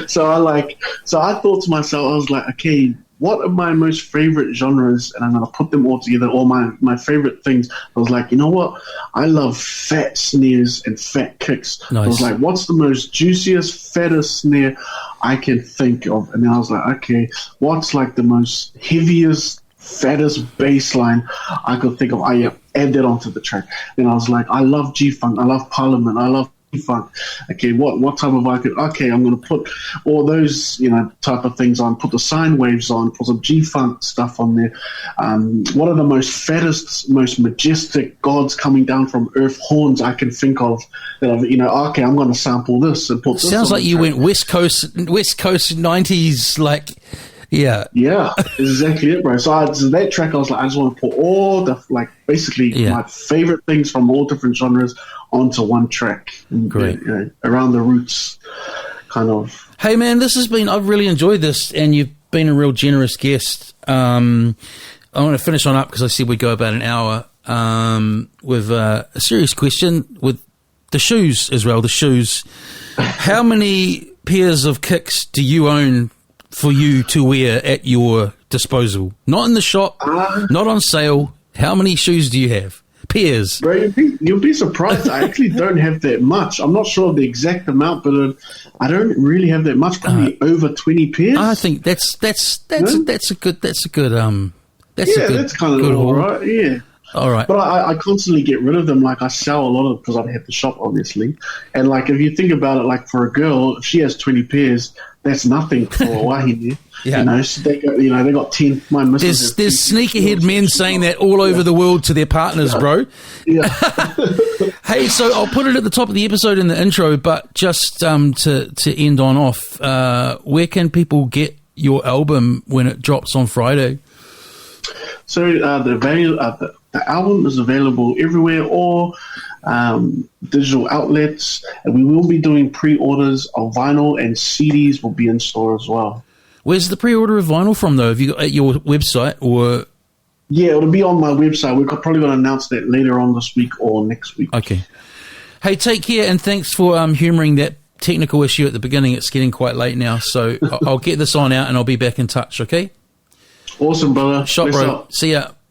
[SPEAKER 3] So I thought to myself, I was like, okay, what are my most favorite genres? And I'm going to put them all together, all my favorite things. I was like, you know what? I love fat snares and fat kicks. Nice. I was like, what's the most juiciest, fattest snare I can think of? And then I was like, okay, what's like the most heaviest, fattest bass line I could think of? Add that onto the track. Then I was like, I love G-Funk, I love Parliament, I love G-Funk. Okay, what type of okay, I'm going to put all those, type of things on, put the sine waves on, put some G-Funk stuff on there. What are the most fattest, most majestic gods coming down from earth horns I can think of that I've, okay, I'm going to sample this and put this.
[SPEAKER 2] Sounds like you went West Coast 90s, like... Yeah,
[SPEAKER 3] exactly it, bro. So that track, I was like, I just want to put all the my favorite things from all different genres onto one track. And,
[SPEAKER 2] great,
[SPEAKER 3] around the roots, kind of.
[SPEAKER 2] Hey, man, I've really enjoyed this, and you've been a real generous guest. I want to finish on up because I said we'd go about an hour with a serious question with the shoes as well. The shoes. How many pairs of kicks do you own for you to wear at your disposal? Not in the shop, not on sale. How many shoes do you have? Pairs.
[SPEAKER 3] Bro, you'll be surprised. I actually don't have that much. I'm not sure of the exact amount, but I don't really have that much. Probably over 20 pairs.
[SPEAKER 2] I think that's a good
[SPEAKER 3] that's kind of all right. Yeah.
[SPEAKER 2] All right.
[SPEAKER 3] But I constantly get rid of them. Like, I sell a lot of, because I have to shop, obviously. And, like, if you think about it, like, for a girl, if she has 20 pairs, that's nothing for a wahine. Yeah. So they got 10. My missus
[SPEAKER 2] there's sneakerhead men saying that all over the world to their partners, bro.
[SPEAKER 3] Yeah.
[SPEAKER 2] Hey, so I'll put it at the top of the episode in the intro, but just to end on off, where can people get your album when it drops on Friday?
[SPEAKER 3] So the album is available everywhere, or digital outlets, and we will be doing pre-orders of vinyl, and CDs will be in store as well.
[SPEAKER 2] Where's the pre-order of vinyl from, though? Have you got at your website or?
[SPEAKER 3] Yeah, it'll be on my website. We're probably going to announce that later on this week or next week.
[SPEAKER 2] Okay. Hey, take care, and thanks for humouring that technical issue at the beginning. It's getting quite late now, so I'll get this on out and I'll be back in touch, okay?
[SPEAKER 3] Awesome, brother.
[SPEAKER 2] Shot,
[SPEAKER 3] Bless
[SPEAKER 2] bro.
[SPEAKER 3] up.
[SPEAKER 2] See ya.